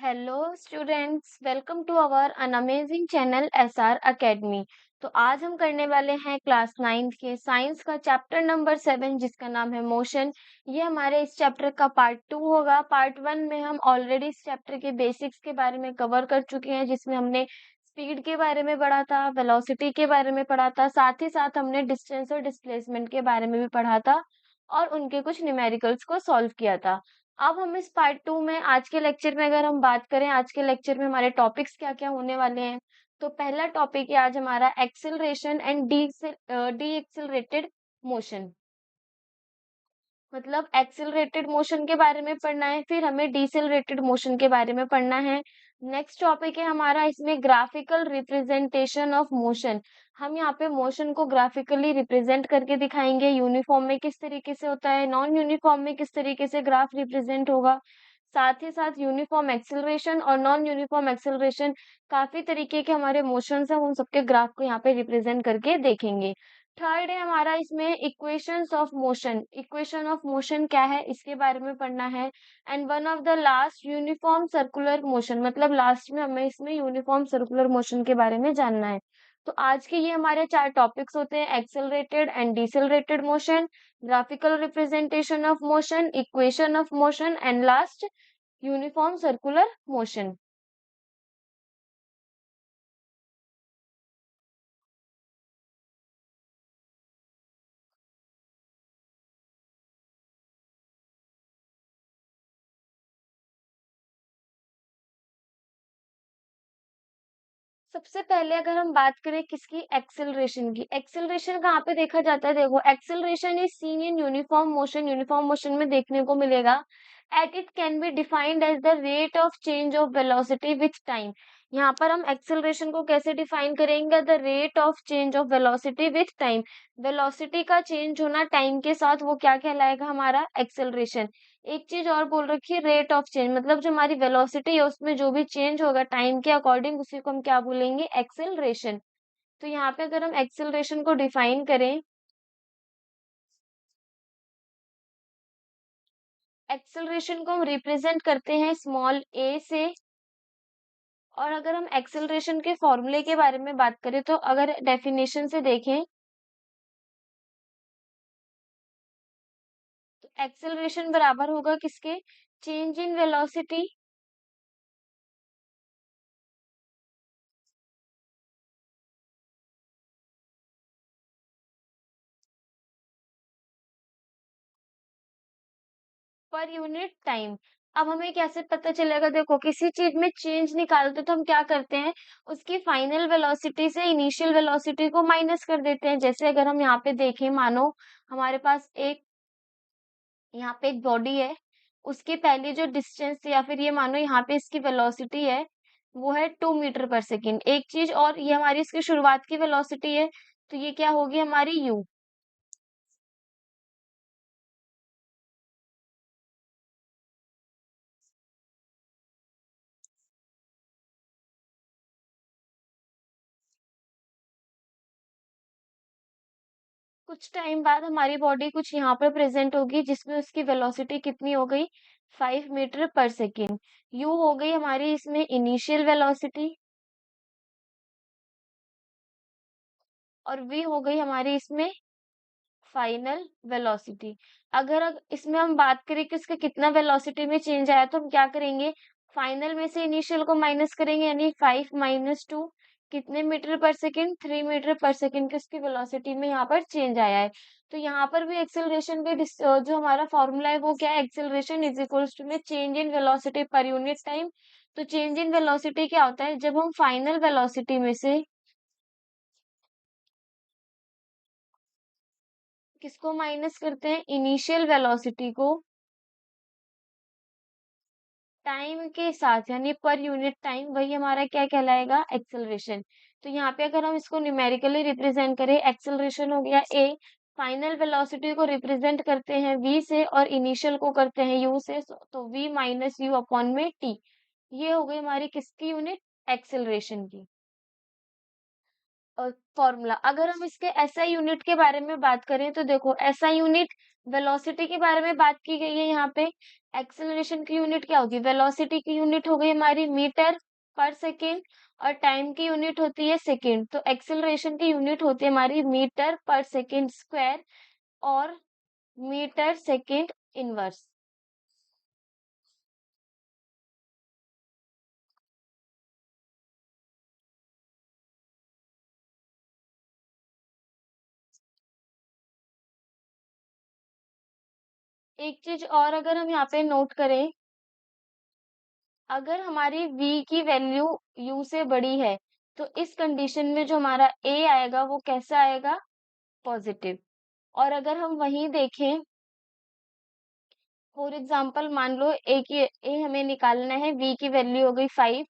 Hello students, welcome to our an amazing channel SR academy. तो आज हम करने वाले हैं क्लास 9th के साइंस का चैप्टर नंबर 7 जिसका नाम है मोशन। ये हमारे इस चैप्टर का पार्ट 2 होगा। पार्ट 1 में हम ऑलरेडी इस चैप्टर के बेसिक्स के बारे में कवर कर चुके हैं, जिसमें हमने स्पीड के बारे में पढ़ा था, वेलोसिटी के बारे में पढ़ा था, साथ ही साथ हमने डिस्टेंस और डिस्प्लेसमेंट के बारे में भी पढ़ा था और उनके कुछ न्यूमेरिकल्स को सॉल्व किया था। अब हम इस पार्ट 2 में आज के लेक्चर में अगर हम बात करें, आज के लेक्चर में हमारे टॉपिक्स क्या-क्या होने वाले हैं। तो पहला टॉपिक है आज हमारा acceleration and D accelerated motion. मतलब एक्सेलरेटेड मोशन के बारे में पढ़ना है, फिर हमें डिसेलरेटेड मोशन के बारे में पढ़ना है। नेक्स्ट टॉपिक है हमारा इसमें ग्राफिकल रिप्रेजेंटेशन ऑफ मोशन। हम यहाँ पे मोशन को ग्राफिकली रिप्रेजेंट करके दिखाएंगे। यूनिफॉर्म में किस तरीके से होता है, नॉन यूनिफॉर्म में किस तरीके से ग्राफ रिप्रेजेंट होगा। साथ ही साथ यूनिफॉर्म एक्सेलरेशन और नॉन यूनिफॉर्म एक्सेलरेशन, काफी तरीके के हमारे मोशंस हैं, उन सबके ग्राफ को यहाँ पे रिप्रेजेंट करके देखेंगे। थर्ड है हमारा इसमें equations of motion. Equation of motion क्या है, इसके बारे में पढ़ना है। And one of the last uniform circular motion, मतलब लास्ट में हमें इसमें यूनिफॉर्म सर्कुलर मोशन के बारे में जानना है। तो आज के ये हमारे 4 टॉपिक्स होते हैं: accelerated and decelerated motion, graphical representation of motion, equation of motion and last uniform circular motion. सबसे पहले अगर हम बात करें किसकी, एक्सेलरेशन की। एक्सेलरेशन कहाँ पे देखा जाता है, देखो acceleration is seen in uniform motion. Uniform motion में देखने को मिलेगा। At it can be defined as the rate of change of velocity with time. यहाँ पर हम एक्सेलरेशन को कैसे डिफाइन करेंगे, the rate of change of velocity with time. Velocity का चेंज होना टाइम के साथ, वो क्या कहलाएगा, हमारा एक्सेलरेशन। एक चीज और बोल रखी है, रेट ऑफ चेंज, मतलब जो हमारी वेलोसिटी है उसमें जो भी चेंज होगा टाइम के अकॉर्डिंग, उसी को हम क्या बोलेंगे, एक्सेलरेशन। तो यहाँ पे अगर हम एक्सेलरेशन को डिफाइन करें, एक्सेलरेशन को हम रिप्रेजेंट करते हैं स्मॉल ए से। और अगर हम एक्सेलरेशन के फॉर्मूले के बारे में बात करें, तो अगर डेफिनेशन से देखें तो एक्सेलरेशन बराबर होगा किसके, change in velocity per unit time. अब हमें कैसे पता चलेगा, देखो किसी चीज में चेंज निकालते तो हम क्या करते हैं, उसकी फाइनल वेलोसिटी से इनिशियल वेलोसिटी को माइनस कर देते हैं। जैसे अगर हम यहाँ पे देखें, मानो हमारे पास एक, यहाँ पे एक बॉडी है, उसकी पहली जो डिस्टेंस, या फिर ये मानो यहाँ पे इसकी वेलोसिटी है, वो है 2 मीटर पर सेकेंड। एक चीज और, ये हमारी इसकी शुरुआत की वेलोसिटी है, तो ये क्या होगी हमारी यू। कुछ टाइम बाद हमारी बॉडी कुछ यहाँ पर प्रेजेंट होगी, जिसमें उसकी वेलोसिटी कितनी हो गई, 5 मीटर पर सेकेंड। यू हो गई हमारी इसमें इनिशियल वेलोसिटी, और वी हो गई हमारी इसमें फाइनल वेलोसिटी। अगर इसमें हम बात करें कि उसका कितना वेलोसिटी में चेंज आया, तो हम क्या करेंगे, फाइनल में से इनिशियल को माइनस करेंगे, यानी 5 - 2 कितने metre per second, 3 metre per second की उसकी वेलोसिटी में यहाँ पर चेंज आया है। तो यहाँ पर भी एक्सेलरेशन के जो हमारा फॉर्मूला है वो क्या है, एक्सेलरेशन इज इक्वल्स टू में change in velocity per unit time. तो चेंज इन वेलोसिटी क्या होता है, जब हम फाइनल वेलोसिटी में से किसको माइनस करते हैं, इनिशियल वेलोसिटी को टाइम के साथ, यानी पर यूनिट टाइम, वही हमारा क्या कहलाएगा, एक्सेलरेशन। तो यहाँ पे अगर हम इसको न्यूमेरिकली रिप्रेजेंट करें, एक्सेलरेशन हो गया ए, फाइनल वेलोसिटी को रिप्रेजेंट करते हैं वी से और इनिशियल को करते हैं यू से, तो वी माइनस यू अपॉन में टी। ये हो गई हमारी किसकी यूनिट, एक्सेलरेशन की फॉर्मूला। अगर हम इसके एसआई यूनिट के बारे में बात करें, तो देखो एसआई यूनिट वेलोसिटी के बारे में बात की गई है यहाँ पे। एक्सेलरेशन की यूनिट क्या होगी? वेलोसिटी की यूनिट हो गई हमारी मीटर पर सेकेंड और टाइम की यूनिट होती है सेकेंड। तो एक्सेलरेशन की यूनिट होती है हमारी मीटर पर सेकेंड स्क्वायर और मीटर सेकेंड इनवर्स। एक चीज और अगर हम यहाँ पे नोट करें, अगर हमारी v की वैल्यू u से बड़ी है तो इस कंडीशन में जो हमारा a आएगा वो कैसा आएगा? पॉजिटिव। और अगर हम वहीं देखें, फॉर एग्जाम्पल मान लो ए हमें निकालना है, v की वैल्यू हो गई 5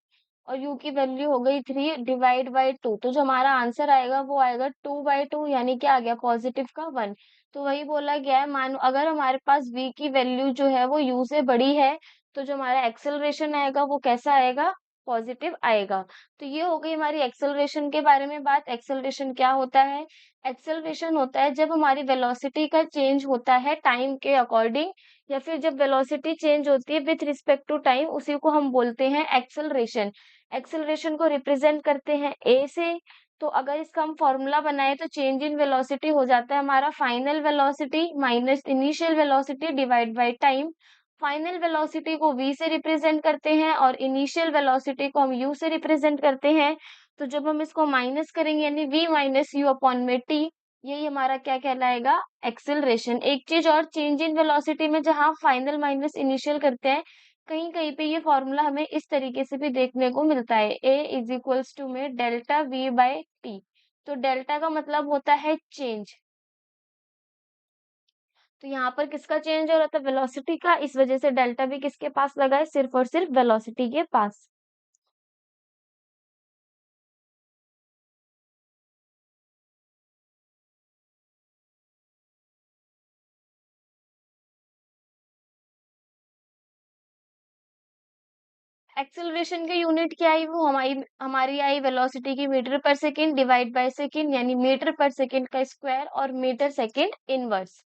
और u की वैल्यू हो गई 3 डिवाइड बाई 2, तो जो हमारा आंसर आएगा वो आएगा 2/2, यानी क्या आ गया? पॉजिटिव का 1। तो वही बोला गया है, मानो अगर हमारे पास v की वैल्यू जो है वो u से बड़ी है तो जो हमारा एक्सेलरेशन आएगा वो कैसा आएगा? पॉजिटिव आएगा। तो ये हो गई हमारी एक्सेलरेशन के बारे में बात। एक्सेलरेशन क्या होता है? एक्सेलरेशन होता है जब हमारी वेलोसिटी का चेंज होता है टाइम के अकॉर्डिंग, या फिर जब वेलोसिटी चेंज होती है विथ रिस्पेक्ट टू टाइम, उसी को हम बोलते हैं एक्सेलरेशन। एक्सेलरेशन को रिप्रेजेंट करते हैं ए से। तो अगर इसका हम फॉर्मूला बनाए तो चेंज इन वेलोसिटी हो जाता है हमारा final velocity minus initial velocity divide by time. Final velocity को v से रिप्रेजेंट करते हैं और इनिशियल वेलोसिटी को हम u से रिप्रेजेंट करते हैं। तो जब हम इसको माइनस करेंगे यानी v माइनस यू अपॉन में t, यही हमारा क्या कहलाएगा? एक्सेलरेशन। एक चीज और, चेंज इन वेलोसिटी में जहां फाइनल माइनस इनिशियल करते हैं, कहीं कहीं पे ये फॉर्मूला हमें इस तरीके से भी देखने को मिलता है, a इज इक्वल्स टू में डेल्टा v बाय टी। तो डेल्टा का मतलब होता है चेंज। तो यहाँ पर किसका चेंज हो रहा था? वेलोसिटी का, इस वजह से डेल्टा भी किसके पास लगा है? सिर्फ और सिर्फ वेलोसिटी के पास। एक्सेलरेशन की यूनिट क्या आई? वो हमारी हमारी आई वेलोसिटी की metre per second divide by second, यानी मीटर पर सेकेंड का स्क्वायर और मीटर सेकेंड इनवर्स।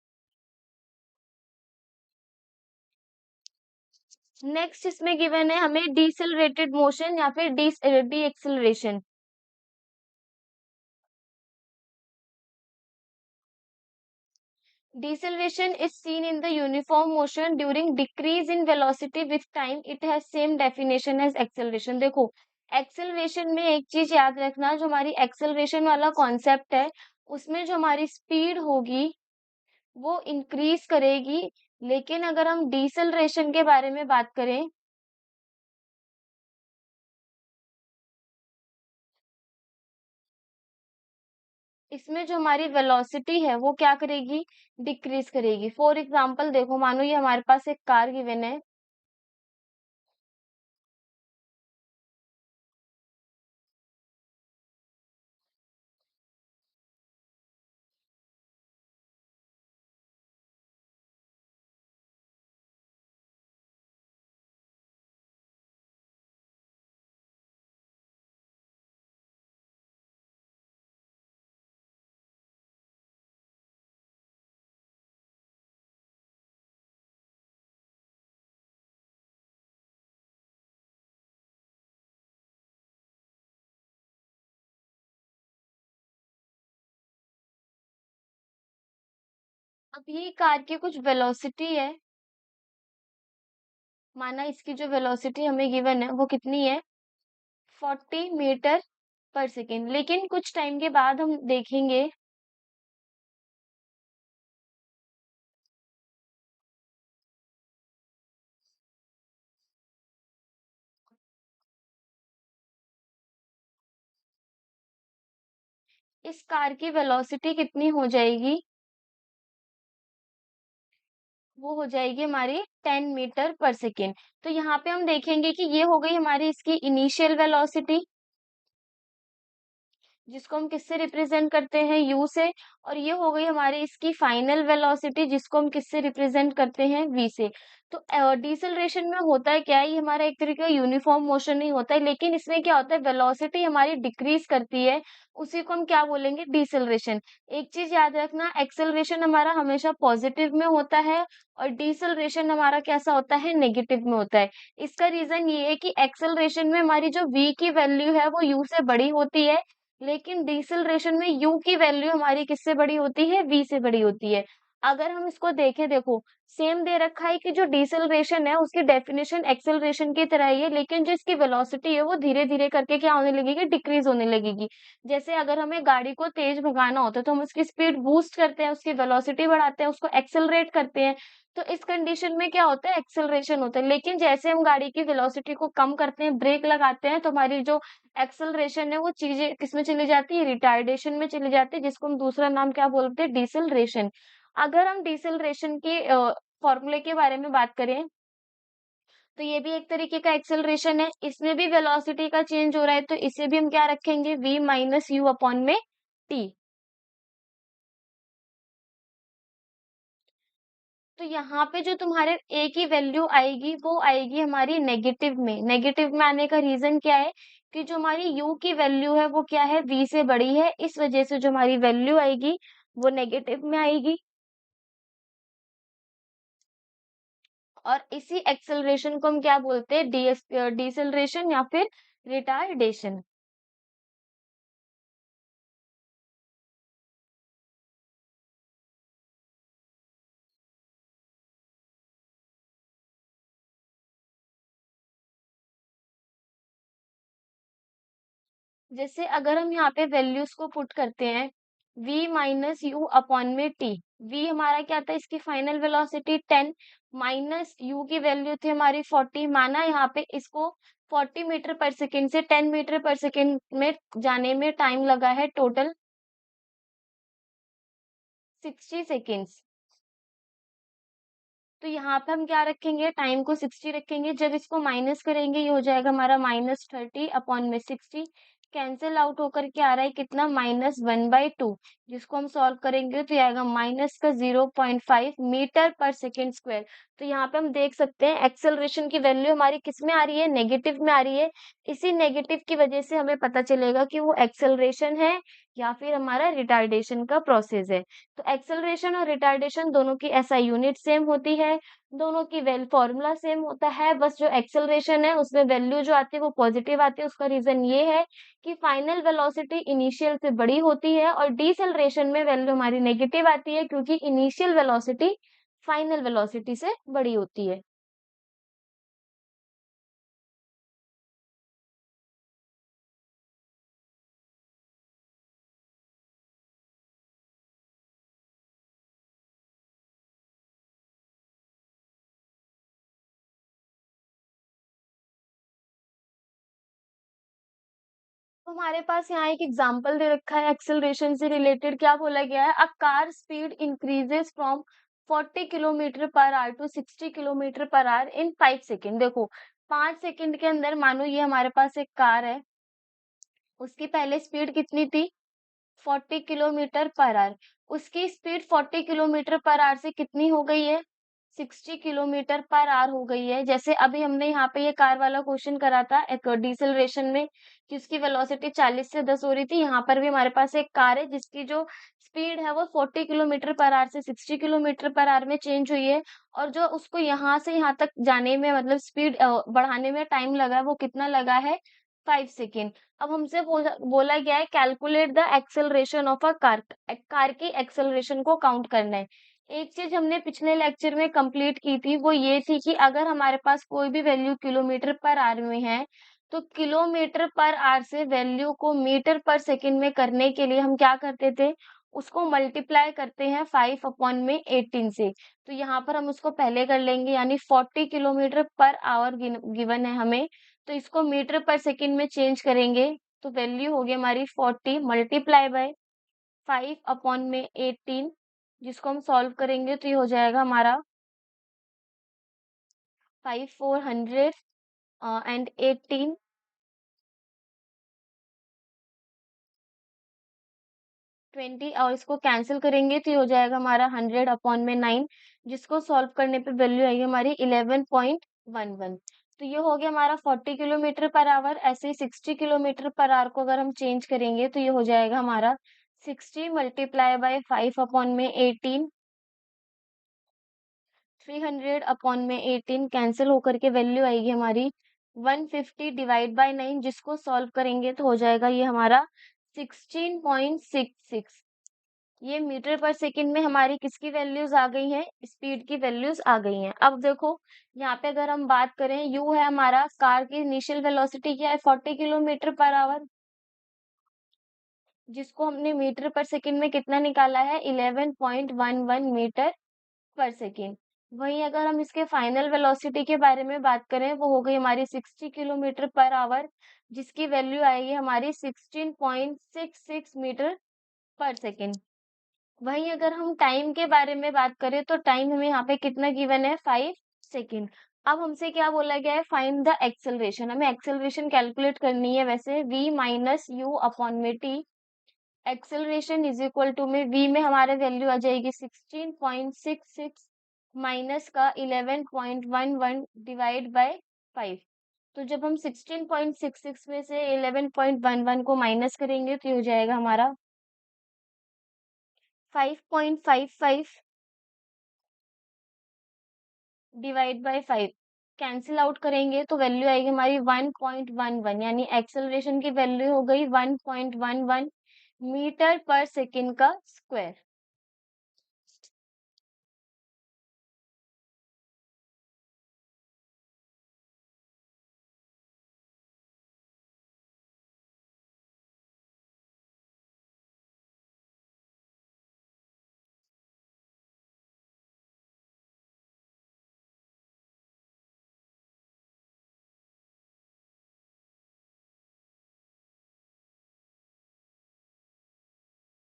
नेक्स्ट इसमें गिवन है हमें डीसेलरेटेड मोशन या फिर D acceleration. Deceleration is seen in the uniform motion during decrease in velocity with time. It has same definition as acceleration. देखो, acceleration में एक चीज याद रखना, जो हमारी एक्सेलरेशन वाला कॉन्सेप्ट है उसमें जो हमारी स्पीड होगी वो इंक्रीज करेगी। लेकिन अगर हम डिसेलरेशन के बारे में बात करें, इसमें जो हमारी वेलोसिटी है वो क्या करेगी? डिक्रीज करेगी। फॉर एग्जाम्पल देखो, मानो ये हमारे पास एक कार गिवन है, अब ये कार की कुछ वेलोसिटी है, माना इसकी जो वेलोसिटी हमें गिवन है वो कितनी है? 40 मीटर पर सेकेंड। लेकिन कुछ टाइम के बाद हम देखेंगे, इस कार की वेलोसिटी कितनी हो जाएगी? वो हो जाएगी हमारी 10 मीटर पर सेकेंड। तो यहाँ पे हम देखेंगे कि ये हो गई हमारी इसकी इनिशियल वेलोसिटी। जिसको हम किससे रिप्रेजेंट करते हैं, यू से। और ये हो गई हमारी इसकी फाइनल वेलोसिटी, जिसको हम किससे रिप्रेजेंट करते हैं, वी से। तो डिसेलरेशन में होता है क्या है, ये हमारा एक तरीके का यूनिफॉर्म मोशन नहीं होता है, लेकिन इसमें क्या होता है, वेलोसिटी हमारी डिक्रीज करती है, उसी को हम क्या बोलेंगे, डिसेलरेशन। एक चीज याद रखना, एक्सेलरेशन हमारा हमेशा पॉजिटिव में होता है और डिसेलरेशन हमारा कैसा होता है, नेगेटिव में होता है। इसका रीजन ये है कि एक्सेलरेशन में हमारी जो v की वैल्यू है वो u से बड़ी होती है, लेकिन डिसेलरेशन में u की वैल्यू हमारी किससे बड़ी होती है, v से बड़ी होती है। अगर हम इसको देखें, देखो सेम दे रखा है कि जो डिसेलरेशन है उसकी डेफिनेशन एक्सेलरेशन की तरह ही है, लेकिन जो इसकी वेलोसिटी है वो धीरे धीरे करके क्या होने लगेगी, डिक्रीज होने लगेगी। जैसे अगर हमें गाड़ी को तेज भगाना होता है तो हम उसकी स्पीड बूस्ट करते हैं, उसकी वेलोसिटी बढ़ाते हैं, उसको एक्सेलरेट करते हैं। तो इस कंडीशन में क्या होता है, एक्सेलरेशन होता है। लेकिन जैसे हम गाड़ी की वेलोसिटी को कम करते हैं, ब्रेक लगाते हैं, तो हमारी जो एक्सेलरेशन है वो चीजें किसमें चली जाती है, रिटार्डेशन में चली जाती है, जिसको हम दूसरा नाम क्या बोलते हैं, डिसेलरेशन। अगर हम डिसेलरेशन के फॉर्मूले के बारे में बात करें, तो ये भी एक तरीके का एक्सेलरेशन है, इसमें भी वेलोसिटी का चेंज हो रहा है, तो इसे भी हम क्या रखेंगे, v माइनस यू अपॉन में t। तो यहाँ पे जो तुम्हारे a की वैल्यू आएगी वो आएगी हमारी नेगेटिव में। नेगेटिव में आने का रीजन क्या है, कि जो हमारी u की वैल्यू है वो क्या है, v से बड़ी है, इस वजह से जो हमारी वैल्यू आएगी वो नेगेटिव में आएगी। और इसी एक्सेलरेशन को हम क्या बोलते हैं, डिसेलरेशन या फिर रिटार्डेशन। जैसे अगर हम यहाँ पे वैल्यूज को पुट करते हैं, v माइनस यू अपॉन में t। v हमारा क्या था, इसकी फाइनल वेलोसिटी 10, माइनस u की वैल्यू थी हमारी 40। माना यहाँ पे इसको 40 मीटर पर सेकेंड से 10 मीटर पर सेकेंड में जाने में टाइम लगा है टोटल 60 सेकेंड्स। तो यहाँ पे हम क्या रखेंगे, टाइम को 60 रखेंगे। जब इसको माइनस करेंगे ये हो जाएगा हमारा -30 अपॉन में 60। कैंसिल आउट होकर के आ रहा है कितना, -1/2। जिसको हम सॉल्व करेंगे तो ये आएगा माइनस का 0.5 मीटर पर सेकेंड स्क्वायर। तो यहाँ पे हम देख सकते हैं एक्सेलरेशन की वैल्यू हमारी किस में आ रही है, नेगेटिव में आ रही है। इसी नेगेटिव की वजह से हमें पता चलेगा कि वो एक्सेलरेशन है या फिर हमारा रिटार्डेशन का प्रोसेस है। तो एक्सेलरेशन और रिटार्डेशन दोनों की एसआई यूनिट सेम होती है, दोनों की वेल फॉर्मूला सेम होता है। बस जो एक्सेलरेशन है उसमें वैल्यू जो आती है वो पॉजिटिव आती है। उसका रीजन ये है कि फाइनल वेलोसिटी इनिशियल से बड़ी होती है, और डिसेलरेशन में वैल्यू हमारी नेगेटिव आती है, क्योंकि इनिशियल वेलोसिटी फाइनल वेलोसिटी से बड़ी होती है। तो हमारे पास यहाँ एक एग्जांपल दे रखा है एक्सेलरेशन से रिलेटेड। क्या बोला गया है, a car speed increases from 40 kilometre per hour to 60 kilometre per hour in 5 second. देखो 5 सेकेंड के अंदर मानो ये हमारे पास एक कार है, उसकी पहले स्पीड कितनी थी, 40 किलोमीटर पर आवर। उसकी स्पीड 40 किलोमीटर पर आवर से कितनी हो गई है, 60 किलोमीटर पर आवर हो गई है। जैसे अभी हमने यहाँ पे ये कार वाला क्वेश्चन करा था एक डिसेलरेशन में, कि उसकी वेलोसिटी 40 से 10 हो रही थी। यहाँ पर भी हमारे पास एक कार है जिसकी जो स्पीड है वो 40 किलोमीटर पर आवर से 60 किलोमीटर पर आवर में चेंज हुई है। और जो उसको यहाँ से यहाँ तक जाने में मतलब स्पीड बढ़ाने में टाइम लगा है वो कितना लगा है, 5 सेकेंड। अब हमसे बोला गया है calculate the acceleration of a car. Car की एक्सेलरेशन को काउंट करना है। एक चीज हमने पिछले लेक्चर में कंप्लीट की थी, वो ये थी कि अगर हमारे पास कोई भी वैल्यू किलोमीटर पर आवर में है, तो किलोमीटर पर आवर से वैल्यू को मीटर पर सेकंड में करने के लिए हम क्या करते थे, उसको मल्टीप्लाई करते हैं 5 अपॉन में 18 से। तो यहाँ पर हम उसको पहले कर लेंगे, यानी 40 किलोमीटर पर आवर गिवन है हमें, तो इसको मीटर पर सेकंड में चेंज करेंगे। तो वैल्यू होगी हमारी 40 मल्टीप्लाई बाय 5 अपॉन में 18, जिसको हम सॉल्व करेंगे तो ये हो जाएगा हमारा 5400 एंड 18 20 और इसको कैंसिल करेंगे तो ये हो जाएगा हमारा 100/9, जिसको सॉल्व करने पे वैल्यू आएगी हमारी 11.11। तो ये हो गया हमारा 40 किलोमीटर पर आवर। ऐसे ही 60 किलोमीटर पर आवर को अगर हम चेंज करेंगे तो ये हो जाएगा हमारा 60 मल्टीप्लाई बाय 5/18, 300/18 कैंसिल होकर के वैल्यू आएगी हमारी 150 डिवाइड बाय 9, जिसको सॉल्व करेंगे तो हो जाएगा ये हमारा 16.66। ये मीटर पर सेकंड में हमारी किसकी वैल्यूज आ गई हैं, स्पीड की वैल्यूज आ गई हैं। अब देखो यहाँ पे अगर हम बात करें, यू है हमारा कार की इनिशियल वेलोसिटी, क्या है 40 किलोमीटर पर आवर, जिसको हमने मीटर पर सेकंड में कितना निकाला है 11.11 मीटर पर सेकेंड। वहीं अगर हम इसके फाइनल वेलोसिटी के बारे में बात करें, वो हो गई हमारी 60 किलोमीटर पर आवर, जिसकी वैल्यू आएगी हमारी 16.66 मीटर पर सेकेंड। वहीं अगर हम टाइम के बारे में बात करें तो टाइम हमें यहाँ पे कितना गिवन है 5 सेकेंड। अब हमसे क्या बोला गया है, फाइंड द एक्सेलरेशन। हमें एक्सेलरेशन कैलकुलेट करनी है। वैसे v माइनस यू अपॉन में t, acceleration is equal to में v में हमारे वैल्यू आ जाएगी 16.66 माइनस का 11.11 डिवाइड बाय 5। तो जब हम 16.66 में से 11.11 को माइनस करेंगे तो ये हो जाएगा हमारा 5.55 डिवाइड बाय 5। कैंसिल आउट करेंगे तो वैल्यू आएगी हमारी 1.11, यानी एक्सेलरेशन की वैल्यू हो गई 1.11 मीटर पर सेकेंड का स्क्वायर।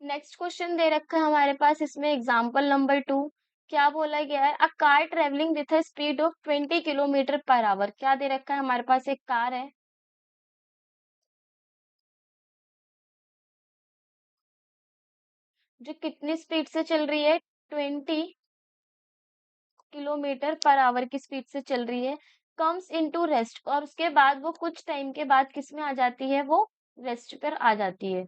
नेक्स्ट क्वेश्चन दे रखा है हमारे पास, इसमें एग्जांपल नंबर 2। क्या बोला गया है, a car travelling with a speed of 20 kilometre per our. क्या दे रखा है हमारे पास, एक कार है जो कितनी स्पीड से चल रही है, 20 किलोमीटर पर आवर की स्पीड से चल रही है। कम्स इनटू रेस्ट, और उसके बाद वो कुछ टाइम के बाद किस में आ जाती है, वो रेस्ट पर आ जाती है।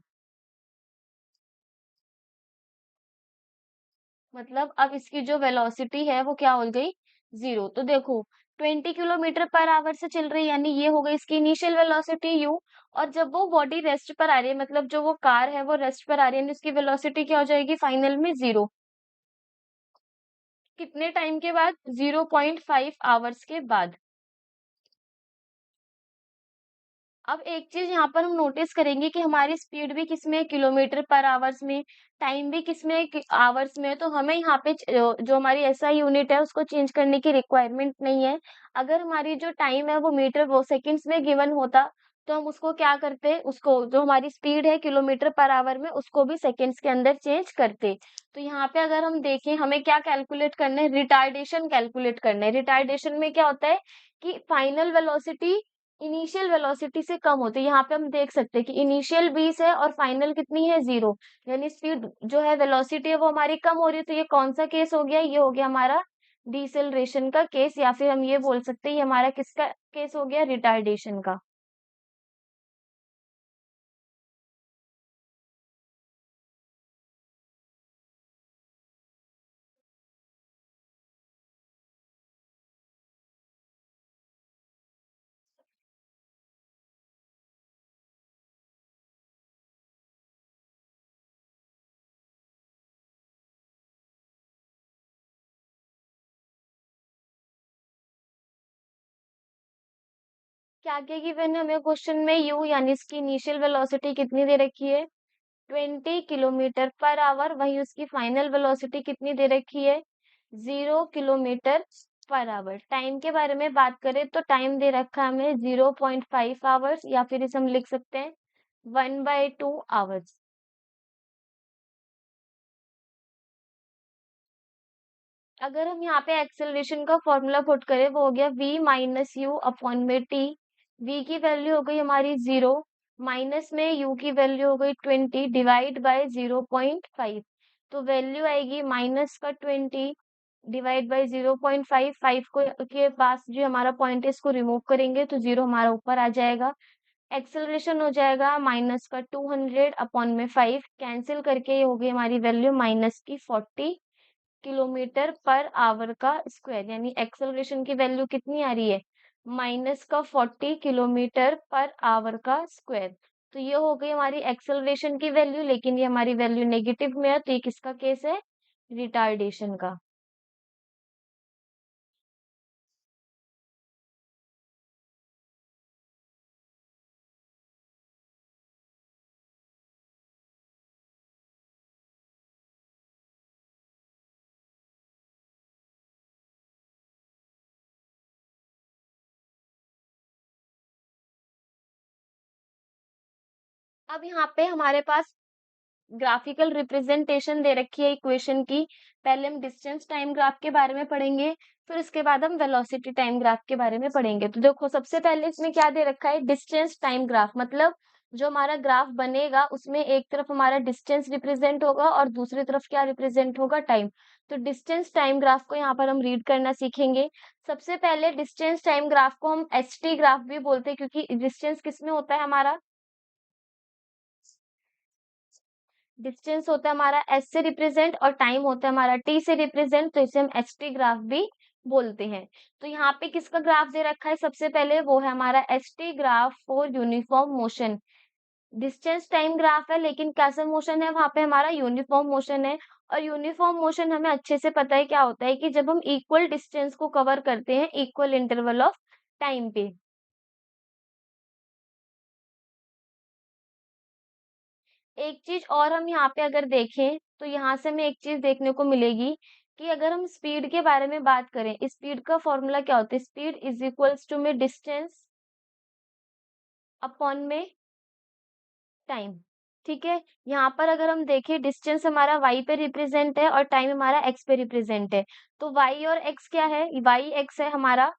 मतलब अब इसकी जो वेलोसिटी है वो क्या हो गई, 0। तो देखो 20 किलोमीटर पर आवर से चल रही है, यानी ये हो गई इसकी इनिशियल वेलोसिटी u। और जब वो बॉडी रेस्ट पर आ रही है, मतलब जो वो कार है वो रेस्ट पर आ रही है, यानी उसकी वेलोसिटी क्या हो जाएगी फाइनल में 0। कितने टाइम के बाद, 0.5 आवर्स के बाद। अब एक चीज यहाँ पर हम नोटिस करेंगे कि हमारी स्पीड भी किसमें है, किलोमीटर पर आवर्स में, टाइम भी किसमें है, आवर्स में है। तो हमें यहाँ पे जो हमारी एसआई यूनिट है उसको चेंज करने की रिक्वायरमेंट नहीं है। अगर हमारी जो टाइम है वो मीटर वो सेकंड्स में गिवन होता, तो हम उसको क्या करते, उसको जो हमारी स्पीड है किलोमीटर पर आवर में उसको भी सेकंड्स के अंदर चेंज करते। तो यहाँ पे अगर हम देखें, हमें क्या कैलकुलेट करना है, रिटार्डेशन कैलकुलेट करना है। रिटार्डेशन में क्या होता है कि फाइनल वेलोसिटी इनिशियल वेलोसिटी से कम होती है। यहाँ पे हम देख सकते हैं कि इनिशियल 20 है और फाइनल कितनी है, 0। यानी स्पीड जो है, वेलोसिटी है वो हमारी कम हो रही है। तो ये कौन सा केस हो गया, ये हो गया हमारा डिसेलरेशन का केस, या फिर हम ये बोल सकते हैं ये हमारा किसका केस हो गया, रिटार्डेशन का। क्या क्या गिवन है हमें क्वेश्चन में, यू यानी इसकी इनिशियल वेलोसिटी कितनी दे रखी है 20 किलोमीटर पर आवर। वही उसकी फाइनल वेलोसिटी कितनी दे रखी है 0 किलोमीटर पर आवर। टाइम के बारे में बात करें तो टाइम दे रखा है हमें 0.5 आवर्स, या फिर इसे हम लिख सकते हैं 1/2 आवर्स। अगर हम यहाँ पे एक्सेलरेशन का फॉर्मूला पुट करें, वो हो गया v माइनस यू अपॉन में टी। v की वैल्यू हो गई हमारी 0, माइनस में u की वैल्यू हो गई 20 डिवाइड बाय 0.5, तो वैल्यू आएगी माइनस का 20 डिवाइड बाय 0.5, 5 को के पास जो हमारा पॉइंट है इसको रिमूव करेंगे तो 0 हमारा ऊपर आ जाएगा। एक्सेलरेशन हो जाएगा माइनस का 200 अपॉन में 5, कैंसिल करके ये हो गई हमारी वैल्यू माइनस की 40 किलोमीटर पर आवर का स्क्वायर, यानी एक्सेलरेशन की वैल्यू कितनी आ रही है, माइनस का 40 किलोमीटर पर आवर का स्क्वायर। तो ये हो गई हमारी एक्सेलरेशन की वैल्यू, लेकिन ये हमारी वैल्यू नेगेटिव में है, तो ये किसका केस है, रिटार्डेशन का। अब यहाँ पे हमारे पास ग्राफिकल रिप्रेजेंटेशन दे रखी है इक्वेशन की। पहले हम डिस्टेंस टाइम ग्राफ के बारे में पढ़ेंगे, फिर उसके बाद हम वेलोसिटी टाइम ग्राफ के बारे में पढ़ेंगे। तो देखो सबसे पहले इसमें क्या दे रखा है, डिस्टेंस टाइम ग्राफ, मतलब जो हमारा ग्राफ बनेगा उसमें एक तरफ हमारा डिस्टेंस रिप्रेजेंट होगा और दूसरी तरफ क्या रिप्रेजेंट होगा, टाइम। तो डिस्टेंस टाइम ग्राफ को यहाँ पर हम रीड करना सीखेंगे। सबसे पहले डिस्टेंस टाइम ग्राफ को हम एसटी ग्राफ भी बोलते हैं, क्योंकि डिस्टेंस किसमें होता है, हमारा डिस्टेंस होता है हमारा एस से रिप्रेजेंट और टाइम होता है हमारा टी से रिप्रेजेंट, तो इसे हम एस टी ग्राफ भी बोलते हैं। तो यहाँ पे किसका ग्राफ दे रखा है, सबसे पहले वो है हमारा S T graph for uniform motion. Distance time graph है लेकिन कैसा मोशन है, वहां पे हमारा यूनिफॉर्म मोशन है। और यूनिफॉर्म मोशन हमें अच्छे से पता है क्या होता है, कि जब हम इक्वल डिस्टेंस को कवर करते हैं इक्वल इंटरवल ऑफ टाइम पे। एक चीज और हम यहाँ पे अगर देखें तो यहाँ से हमें एक चीज देखने को मिलेगी, कि अगर हम स्पीड के बारे में बात करें, स्पीड का फॉर्मूला क्या होता है, स्पीड इज इक्वल्स टू में डिस्टेंस अपॉन में टाइम। ठीक है, यहाँ पर अगर हम देखें डिस्टेंस हमारा y पे रिप्रेजेंट है और टाइम हमारा x पे रिप्रेजेंट है। तो y और x क्या है, y x है हमारा,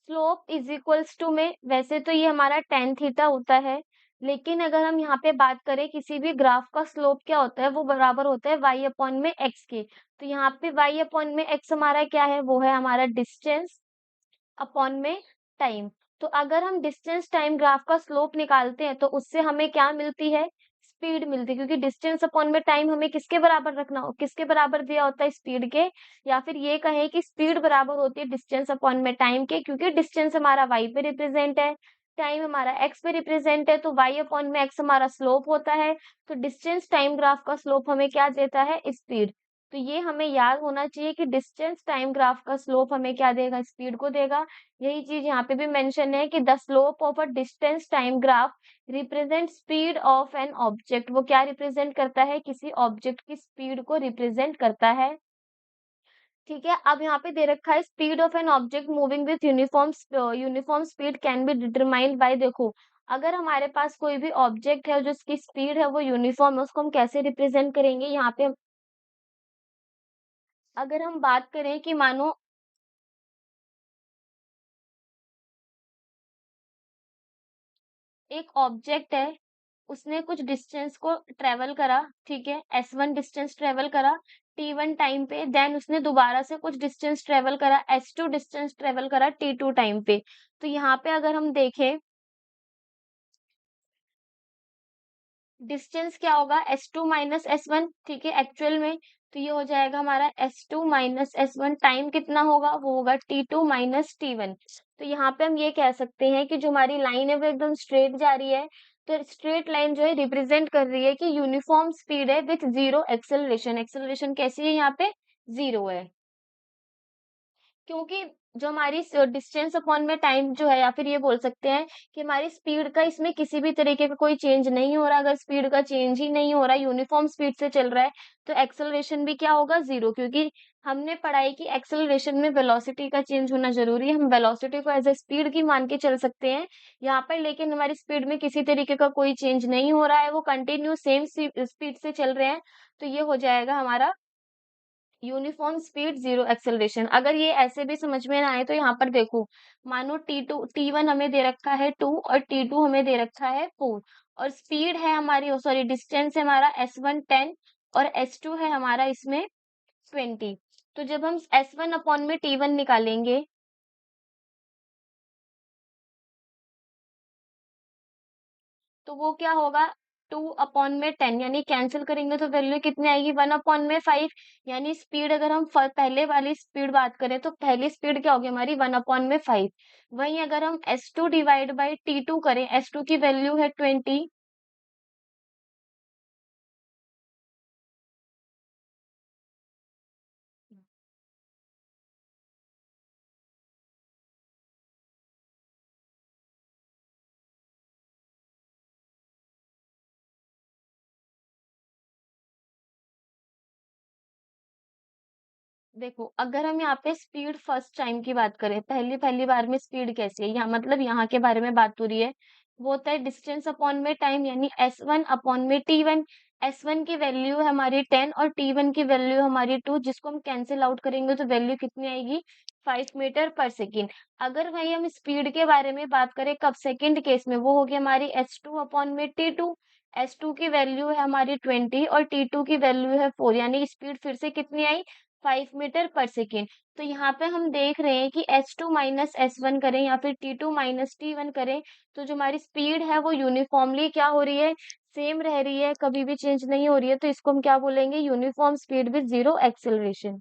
स्लोप इज इक्वल्स टू में, वैसे तो ये हमारा टेन थीटा होता है, लेकिन अगर हम यहाँ पे बात करें किसी भी ग्राफ का स्लोप क्या होता है, वो बराबर होता है y अपॉन में x के। तो यहाँ पे y अपॉन में x हमारा क्या है, वो है हमारा डिस्टेंस अपॉन में टाइम। तो अगर हम डिस्टेंस टाइम ग्राफ का स्लोप निकालते हैं तो उससे हमें क्या मिलती है, स्पीड मिलती है, क्योंकि डिस्टेंस अपॉन में टाइम हमें किसके बराबर रखना हो, किसके बराबर दिया होता है, स्पीड के। या फिर ये कहें कि स्पीड बराबर होती है डिस्टेंस अपॉन में टाइम के, क्योंकि डिस्टेंस हमारा y पे रिप्रेजेंट है, टाइम हमारा x पे रिप्रेजेंट है, तो y अपॉन में x हमारा स्लोप होता है। तो डिस्टेंस टाइम ग्राफ का स्लोप हमें क्या देता है, स्पीड। तो ये हमें याद होना चाहिए कि डिस्टेंस टाइम ग्राफ का स्लोप हमें क्या देगा, स्पीड को देगा। यही चीज यहाँ पे भी मेंशन है कि the slope of a distance time graph represent speed of N object, वो क्या रिप्रेजेंट करता है, किसी ऑब्जेक्ट की स्पीड को रिप्रेजेंट करता है। ठीक है, अब यहाँ पे दे रखा है speed of an object moving with uniform speed can be determined by, देखो अगर हमारे पास कोई भी ऑब्जेक्ट है जिसकी स्पीड है वो यूनिफॉर्म है, उसको हम कैसे रिप्रेजेंट करेंगे, यहाँ पे अगर हम बात करें कि मानो एक ऑब्जेक्ट है, उसने कुछ डिस्टेंस को ट्रेवल करा, ठीक है, S1 डिस्टेंस ट्रेवल करा T1 टाइम पे, देन उसने दोबारा से कुछ डिस्टेंस ट्रेवल करा, S2 डिस्टेंस ट्रेवल करा T2 टाइम पे। तो यहाँ पे अगर हम देखें डिस्टेंस क्या होगा, S2 माइनस S1, ठीक है, एक्चुअल में। तो ये हो जाएगा हमारा S2 माइनस S1, टाइम कितना होगा, वो होगा T2 माइनस T1। तो यहाँ पे हम ये कह सकते हैं कि जो हमारी लाइन है वो एकदम स्ट्रेट जा रही है। तो स्ट्रेट लाइन जो है रिप्रेजेंट कर रही है कि यूनिफॉर्म स्पीड है विथ जीरो एक्सेलरेशन। एक्सेलरेशन कैसी है, यहाँ पे जीरो है, क्योंकि जो हमारी डिस्टेंस अपॉन में टाइम जो है, या फिर ये बोल सकते हैं कि हमारी स्पीड का इसमें किसी भी तरीके का कोई चेंज नहीं हो रहा। अगर स्पीड का चेंज ही नहीं हो रहा, यूनिफॉर्म स्पीड से चल रहा है, तो एक्सेलरेशन भी क्या होगा, जीरो, क्योंकि हमने पढ़ाई की एक्सेलरेशन में वेलोसिटी का चेंज होना जरूरी है। हम वेलोसिटी को एज ए स्पीड की मान के चल सकते हैं यहाँ पर, लेकिन हमारी स्पीड में किसी तरीके का कोई चेंज नहीं हो रहा है, वो कंटिन्यू सेम स्पीड से चल रहे हैं। तो ये हो जाएगा हमारा यूनिफॉर्म स्पीड जीरो एक्सेलरेशन। अगर ये ऐसे भी समझ में ना आए तो यहाँ पर देखो, मानो टी वन हमें दे रखा है 2 और टी2 हमें दे रखा है 4 और स्पीड है हमारी, सॉरी डिस्टेंस है हमारा S1 10 और S2 है हमारा इसमें 20। तो जब हम S1 अपॉन में T1 निकालेंगे तो वो क्या होगा, 2/10 यानी कैंसिल करेंगे तो वैल्यू कितनी आएगी, 1/5। यानी स्पीड अगर हम पहले वाली स्पीड बात करें तो पहली स्पीड क्या होगी हमारी, 1/5। वहीं अगर हम S2 डिवाइड बाई T2 करें, S2 की वैल्यू है 20। देखो, अगर हम यहाँ पे स्पीड फर्स्ट टाइम की बात करें, पहली पहली बार में स्पीड कैसी है, यहाँ मतलब यहाँ के बारे में बात हो रही है, वो होता है डिस्टेंस अपॉन में टाइम, यानी S1 अपॉन में T1। S1 की वैल्यू है हमारी 10 और T1 की वैल्यू हमारी 2, जिसको हम कैंसिल आउट करेंगे तो वैल्यू कितनी आएगी, 5 मीटर पर सेकेंड। अगर वही हम स्पीड के बारे में बात करें कब, सेकेंड केस में, वो होगी हमारी S2 अपॉन में T2। S2 की वैल्यू है हमारी 20 और T2 की वैल्यू है 4, यानी स्पीड फिर से कितनी आई, 5 मीटर पर सेकेंड। तो यहाँ पे हम देख रहे हैं कि S2 माइनस S1 करें या फिर T2 माइनस T1 करें, तो जो हमारी स्पीड है वो यूनिफॉर्मली क्या हो रही है, सेम रह रही है, कभी भी चेंज नहीं हो रही है। तो इसको हम क्या बोलेंगे, uniform speed with zero acceleration.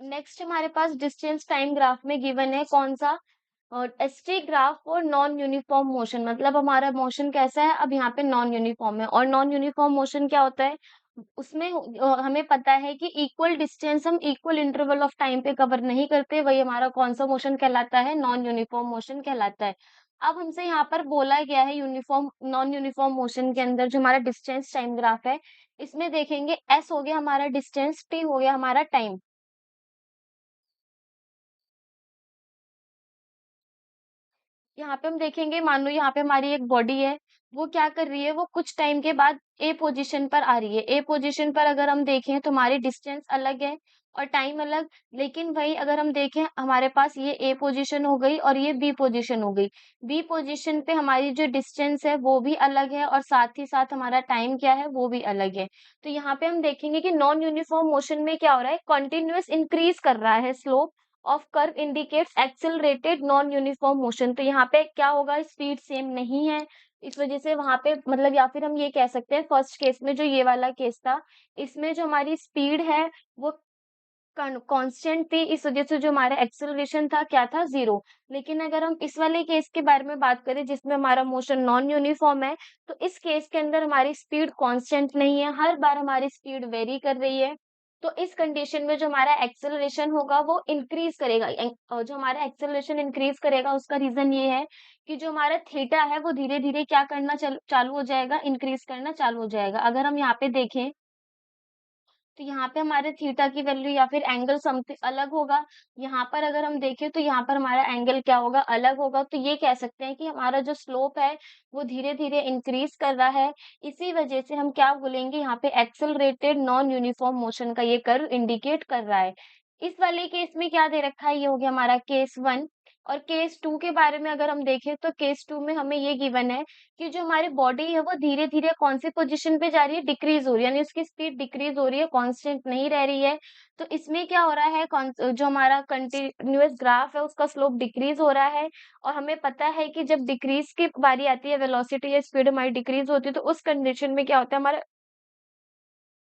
Next हमारे पास डिस्टेंस टाइम ग्राफ में गिवन है कौन सा, और एसटी ग्राफ और नॉन यूनिफॉर्म मोशन, मतलब हमारा मोशन कैसा है, अब यहाँ पे नॉन यूनिफॉर्म है। और नॉन यूनिफॉर्म मोशन क्या होता है, उसमें हमें पता है कि इक्वल डिस्टेंस हम इक्वल इंटरवल ऑफ टाइम पे कवर नहीं करते, वही हमारा कौन सा मोशन कहलाता है, नॉन यूनिफॉर्म मोशन कहलाता है। अब हमसे यहाँ पर बोला गया है यूनिफॉर्म नॉन यूनिफॉर्म मोशन के अंदर जो हमारा डिस्टेंस टाइम ग्राफ है, इसमें देखेंगे एस हो गया हमारा डिस्टेंस, टी हो गया हमारा टाइम। यहाँ पे हम देखेंगे, मान लो यहाँ पे हमारी एक बॉडी है, वो क्या कर रही है, वो कुछ टाइम के बाद ए पोजीशन पर आ रही है। ए पोजीशन पर अगर हम देखें तो हमारी डिस्टेंस अलग है और टाइम अलग। लेकिन वही अगर हम देखें, हमारे पास ये ए पोजीशन हो गई और ये बी पोजीशन हो गई। बी पोजीशन पे हमारी जो डिस्टेंस है वो भी अलग है और साथ ही साथ हमारा टाइम क्या है वो भी अलग है। तो यहाँ पे हम देखेंगे कि नॉन यूनिफॉर्म मोशन में क्या हो रहा है, कंटिन्यूअस इंक्रीज कर रहा है slope of curve indicates accelerated non uniform motion. तो यहाँ पे क्या होगा, स्पीड सेम नहीं है, इस वजह से वहां पे मतलब, या फिर हम ये कह सकते हैं फर्स्ट केस में जो ये वाला केस था, इसमें जो हमारी स्पीड है वो कांस्टेंट थी, इस वजह से जो हमारा एक्सेलरेशन था क्या था, जीरो। लेकिन अगर हम इस वाले केस के बारे में बात करें जिसमें हमारा मोशन नॉन यूनिफॉर्म है, तो इस केस के अंदर हमारी स्पीड कांस्टेंट नहीं है, हर बार हमारी स्पीड वेरी कर रही है। तो इस कंडीशन में जो हमारा एक्सेलरेशन होगा वो इंक्रीज करेगा। और जो हमारा एक्सेलरेशन इंक्रीज करेगा उसका रीजन ये है कि जो हमारा थीटा है वो धीरे धीरे क्या करना चालू हो जाएगा, इंक्रीज करना चालू हो जाएगा। अगर हम यहाँ पे देखें तो यहाँ पे हमारे थीटा की वैल्यू या फिर एंगल समथिंग अलग होगा। यहाँ पर अगर हम देखें तो यहाँ पर हमारा एंगल क्या होगा, अलग होगा। तो ये कह सकते हैं कि हमारा जो स्लोप है वो धीरे धीरे इंक्रीज कर रहा है। इसी वजह से हम क्या बोलेंगे, यहाँ पे एक्सेलरेटेड नॉन यूनिफॉर्म मोशन का ये कर्व इंडिकेट कर रहा है। इस वाले केस में क्या दे रखा है, ये हो गया हमारा केस वन। और केस टू के बारे में अगर हम देखें तो केस टू में हमें ये गिवन है कि जो हमारी बॉडी है वो धीरे धीरे कौन सी पोजीशन पे जा रही है, डिक्रीज हो रही है, यानी उसकी स्पीड डिक्रीज हो रही है, कांस्टेंट नहीं रह रही है। तो इसमें क्या हो रहा है, जो हमारा कंटिन्यूअस ग्राफ है उसका स्लोप डिक्रीज हो रहा है। और हमें पता है कि जब डिक्रीज की बारी आती है, वेलोसिटी या स्पीड हमारी डिक्रीज होती है, तो उस कंडीशन में क्या होता है, हमारा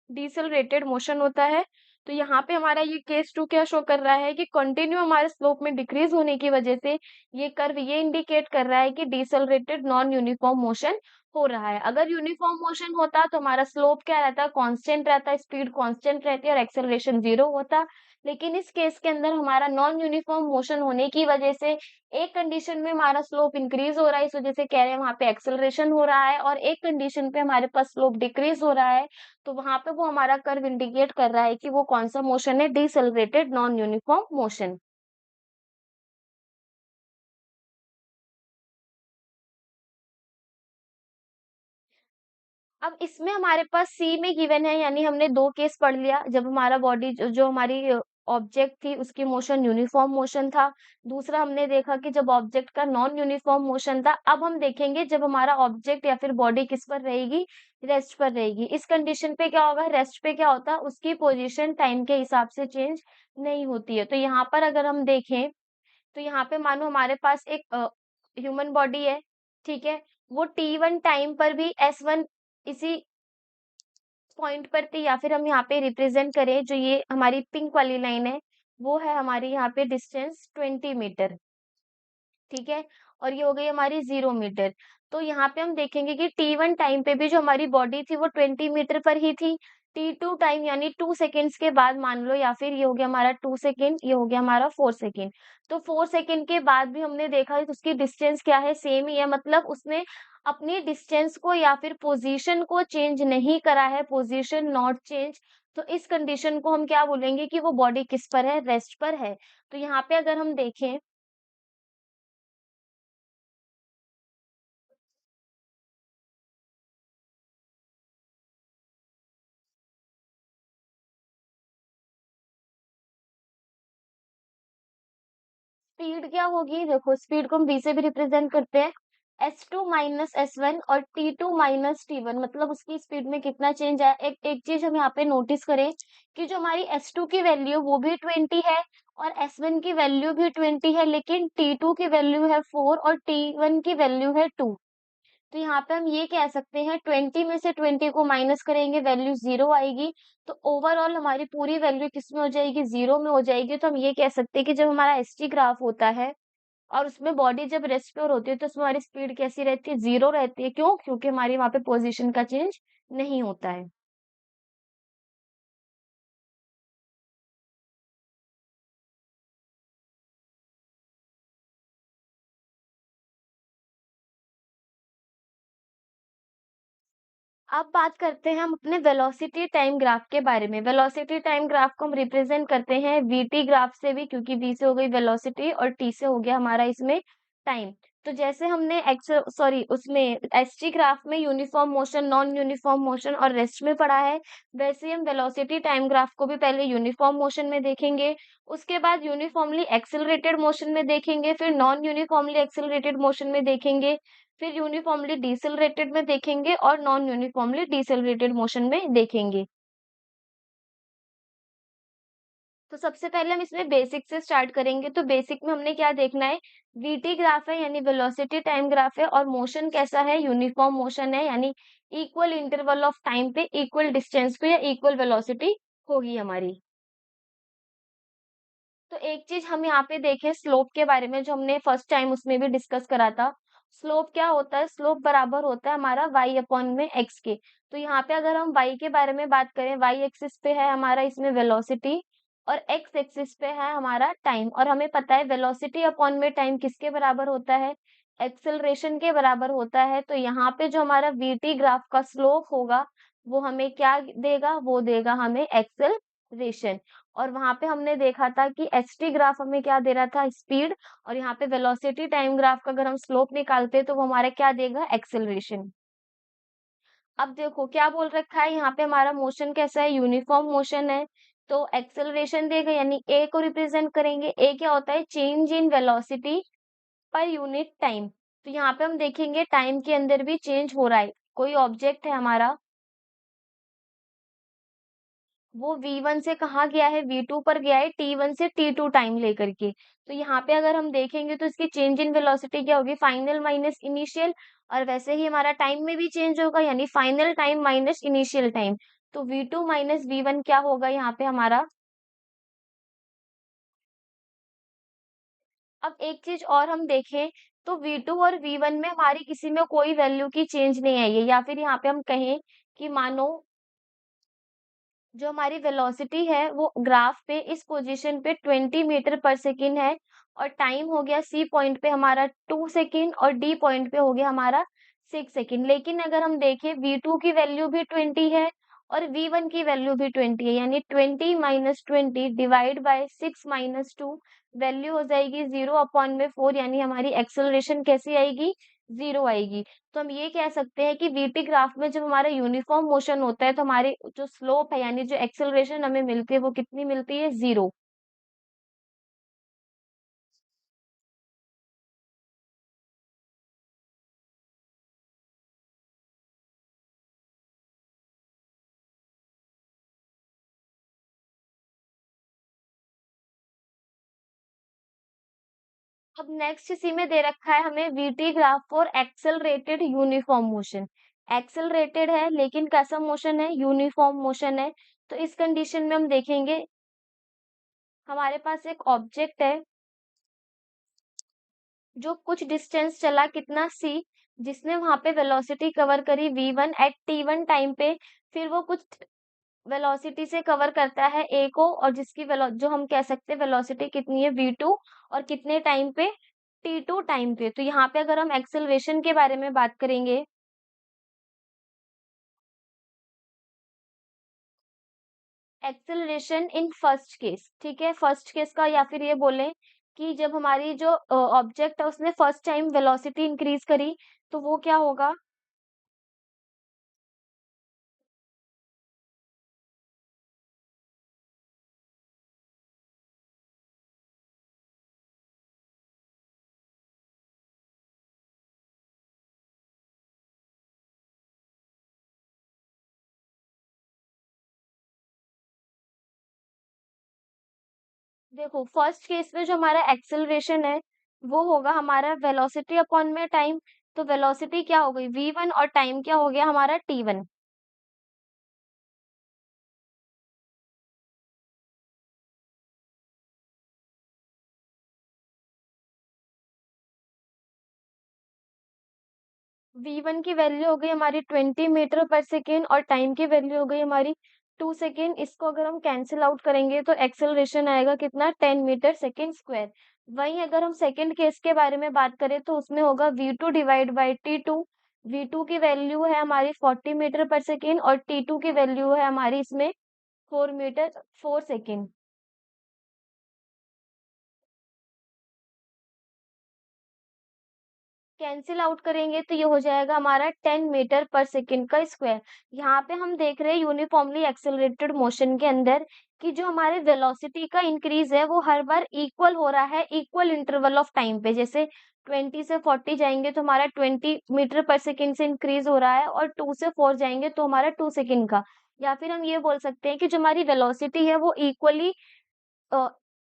डिसलरेटेड मोशन होता है। तो यहाँ पे हमारा ये केस 2 क्या शो कर रहा है कि कंटिन्यू हमारे स्लोप में डिक्रीज होने की वजह से ये कर्व ये इंडिकेट कर रहा है कि डिसेलरेटेड नॉन यूनिफॉर्म मोशन हो रहा है। अगर यूनिफॉर्म मोशन होता तो हमारा स्लोप क्या रहता, कांस्टेंट रहता, स्पीड कांस्टेंट रहती और एक्सेलरेशन 0 होता। लेकिन इस केस के अंदर हमारा नॉन यूनिफॉर्म मोशन होने की वजह से एक कंडीशन में हमारा स्लोप इंक्रीज हो रहा है, इस वजह से कह रहे हैं वहां पे एक्सेलरेशन हो रहा है, और एक कंडीशन पे हमारे पास स्लोप डिक्रीज हो रहा है, तो वहां पे वो हमारा कर्व इंडिकेट कर रहा है कि वो कौन सा मोशन है, डिसेलरेटेड नॉन यूनिफॉर्म मोशन। अब इसमें हमारे पास सी में गिवन है, यानी हमने दो केस पढ़ लिया, जब हमारा बॉडी जो हमारी ऑब्जेक्ट थी उसकी मोशन यूनिफॉर्म मोशन था। दूसरा हमने देखा कि जब ऑब्जेक्ट का नॉन यूनिफॉर्म मोशन था। अब हम देखेंगे जब हमारा ऑब्जेक्ट या फिर बॉडी किस पर रहेगी, रेस्ट पर रहेगी। इस कंडीशन पे क्या होगा, रेस्ट पे क्या होता है, उसकी पोजीशन टाइम के हिसाब से चेंज नहीं होती है। तो यहाँ पर अगर हम देखें तो यहाँ पे मानो हमारे पास एक ह्यूमन बॉडी है, ठीक है? वो T1 टाइम पर भी S1 इसी पॉइंट पर थी, या फिर हम यहाँ पे रिप्रेजेंट करें जो ये हमारी पिंक वाली लाइन है, वो है हमारी यहाँ पे डिस्टेंस 20 मीटर। ठीक है? और ये हो गई हमारी 0 मीटर। तो यहाँ पे हम देखेंगे कि T1 टाइम पे भी जो हमारी बॉडी थी वो 20 मीटर पर ही थी। T2 टाइम यानी 2 सेकंड्स के बाद मान लो, या फिर ये हो गया हमारा 2 सेकंड, ये हो गया हमारा 4 सेकंड। तो 4 सेकंड के बाद भी हमने देखा कि उसकी डिस्टेंस क्या है, सेम ही है, मतलब उसने अपनी डिस्टेंस को या फिर पोजीशन को चेंज नहीं करा है, पोजीशन नॉट चेंज। तो इस कंडीशन को हम क्या बोलेंगे कि वो बॉडी किस पर है, रेस्ट पर है। तो यहाँ पे अगर हम देखें स्पीड क्या होगी, देखो स्पीड को हम v से भी रिप्रेजेंट करते हैं, s2 माइनस S1 और t2 माइनस T1, मतलब उसकी स्पीड में कितना चेंज आया। एक एक चीज हम यहाँ पे नोटिस करें कि जो हमारी S2 की वैल्यू वो भी 20 है और S1 की वैल्यू भी 20 है, लेकिन T2 की वैल्यू है 4 और T1 की वैल्यू है 2। तो यहाँ पे हम ये कह सकते हैं 20 में से 20 को माइनस करेंगे, वैल्यू 0 आएगी। तो ओवरऑल हमारी पूरी वैल्यू किस में हो जाएगी, 0 में हो जाएगी। तो हम ये कह सकते हैं कि जब हमारा एसटी ग्राफ होता है और उसमें बॉडी जब रेस्ट पे होती है तो उसमें हमारी स्पीड कैसी रहती है, 0 रहती है। क्यों? क्योंकि हमारी वहां पे पोजीशन का चेंज नहीं होता है। अब बात करते हैं हम अपने वेलोसिटी टाइम ग्राफ के बारे में। वेलोसिटी टाइम ग्राफ को हम रिप्रेजेंट करते हैं वीटी ग्राफ से भी, क्योंकि वी से हो गई वेलोसिटी और टी से हो गया हमारा इसमें टाइम। तो जैसे हमने एक्स सॉरी उसमें एसटी ग्राफ में uniform motion, non uniform motion और रेस्ट में पढ़ा है, वैसे ही हम वेलोसिटी टाइम ग्राफ को भी पहले यूनिफॉर्म मोशन में देखेंगे, उसके बाद यूनिफॉर्मली एक्सेलरेटेड मोशन में देखेंगे, फिर नॉन यूनिफॉर्मली एक्सेलरेटेड मोशन में देखेंगे, फिर यूनिफॉर्मली डिसेलरेटेड में देखेंगे और नॉन यूनिफॉर्मली डिसेलरेटेड मोशन में देखेंगे। तो सबसे पहले हम इसमें बेसिक से स्टार्ट करेंगे। तो बेसिक में हमने क्या देखना है, वीटी ग्राफ है यानी वेलोसिटी टाइम ग्राफ है, और मोशन कैसा है, यूनिफॉर्म मोशन है, यानी इक्वल इंटरवल ऑफ टाइम पे इक्वल डिस्टेंस पे या इक्वल वेलोसिटी होगी हमारी। तो एक चीज हम यहाँ पे देखें स्लोप के बारे में, जो हमने फर्स्ट टाइम उसमें भी डिस्कस करा था। स्लोप क्या होता है, स्लोप बराबर होता है हमारा y अपॉन में x के। तो यहाँ पे अगर हम y के बारे में बात करें, y एक्सिस पे है हमारा इसमें वेलोसिटी और x एक्सिस पे है हमारा टाइम, और हमें पता है वेलोसिटी अपॉन में टाइम किसके बराबर होता है, एक्सेलरेशन के बराबर होता है। तो यहाँ पे जो हमारा vt ग्राफ का स्लोप होगा वो हमें क्या देगा, वो देगा हमें एक्सेलरेशन। और वहां पे हमने देखा था कि एसटी ग्राफ हमें क्या दे रहा था, स्पीड, और यहाँ पे वेलोसिटी टाइम ग्राफ का अगर हम स्लोप निकालते हैं तो वो हमारा क्या देगा, एक्सेलरेशन। अब देखो क्या बोल रखा है यहाँ पे, हमारा मोशन कैसा है, यूनिफॉर्म मोशन है, तो एक्सेलरेशन देगा, यानी ए को रिप्रेजेंट करेंगे। ए क्या होता है, change in velocity per unit time. तो यहाँ पे हम देखेंगे टाइम के अंदर भी चेंज हो रहा है। कोई ऑब्जेक्ट है हमारा, वो V1 से कहाँ गया है, V2 पर गया है, T1 से T2 टाइम लेकर के। तो यहाँ पे अगर हम देखेंगे तो इसकी चेंज इन वेलोसिटी क्या होगी, फाइनल माइनस इनिशियल, और वैसे ही हमारा टाइम में भी चेंज होगा, यानी final time minus initial time. तो v2 माइनस v1 क्या होगा यहाँ पे हमारा। अब एक चीज और हम देखें तो v2 और v1 में हमारी किसी में कोई वैल्यू की चेंज नहीं आई है, या फिर यहाँ पे हम कहें कि मानो जो हमारी वेलोसिटी है वो ग्राफ पे इस पोजीशन पे 20 मीटर पर सेकेंड है, और टाइम हो गया सी पॉइंट पे हमारा 2 सेकेंड और डी पॉइंट पे हो गया हमारा 6 सेकेंड। लेकिन अगर हम देखें v2 की वैल्यू भी 20 है और v1 की वैल्यू भी 20 है, यानी 20 minus 20 divide by 6 minus 2, value हो जाएगी 0/4, यानी हमारी एक्सेलरेशन कैसी आएगी, 0 आएगी। तो हम ये कह सकते हैं कि वीटी ग्राफ में जब हमारा यूनिफॉर्म मोशन होता है तो हमारे जो स्लोप है यानी जो एक्सेलरेशन हमें मिलती है वो कितनी मिलती है, 0। अब नेक्स्ट इसी में दे रखा है हमें VT graph for accelerated uniform motion. Accelerated है लेकिन कैसा मोशन है, यूनिफॉर्म मोशन है। तो इस कंडीशन में हम देखेंगे हमारे पास एक ऑब्जेक्ट है जो कुछ डिस्टेंस चला, कितना सी, जिसने वहां पे वेलोसिटी कवर करी v1 एट t1 टाइम पे, फिर वो कुछ वेलोसिटी से कवर करता है a को, और जिसकी जो हम कह सकते हैं वेलोसिटी कितनी है, v2, और कितने टाइम पे, t2 टाइम पे। तो यहाँ पे अगर हम एक्सेलरेशन के बारे में बात करेंगे, एक्सेलरेशन इन फर्स्ट केस, ठीक है, फर्स्ट केस का, या फिर ये बोलें कि जब हमारी जो ऑब्जेक्ट है उसने फर्स्ट टाइम वेलोसिटी इंक्रीज करी, तो वो क्या होगा, देखो फर्स्ट केस में जो हमारा एक्सेलरेशन है वो होगा हमारा वेलोसिटी अपॉन में टाइम। तो वेलोसिटी क्या हो गई, v1, और टाइम क्या हो गया हमारा t1। v1 की वैल्यू हो गई हमारी 20 मीटर पर सेकेंड, और टाइम की वैल्यू हो गई हमारी 2 सेकेंड। इसको अगर हम कैंसिल आउट करेंगे तो एक्सेलरेशन आएगा कितना, 10 मीटर सेकेंड स्क्वायर। वहीं अगर हम सेकेंड केस के बारे में बात करें तो उसमें होगा v2 divide by t2। v2 की वैल्यू है हमारी 40 मीटर पर सेकेंड, और t2 की वैल्यू है हमारी इसमें 4 मीटर 4 सेकेंड। कैंसिल आउट करेंगे तो ये हो जाएगा हमारा 10 मीटर पर सेकेंड का स्क्वायर। यहाँ पे हम देख रहे हैं यूनिफॉर्मली एक्सेलरेटेड मोशन के अंदर कि जो हमारे वेलोसिटी का इंक्रीज है वो हर बार इक्वल हो रहा है, इक्वल इंटरवल ऑफ टाइम पे। जैसे 20 से 40 जाएंगे तो हमारा 20 मीटर पर सेकेंड से इंक्रीज हो रहा है, और 2 से 4 जाएंगे तो हमारा 2 सेकेंड का। या फिर हम ये बोल सकते हैं कि जो हमारी वेलोसिटी है वो इक्वली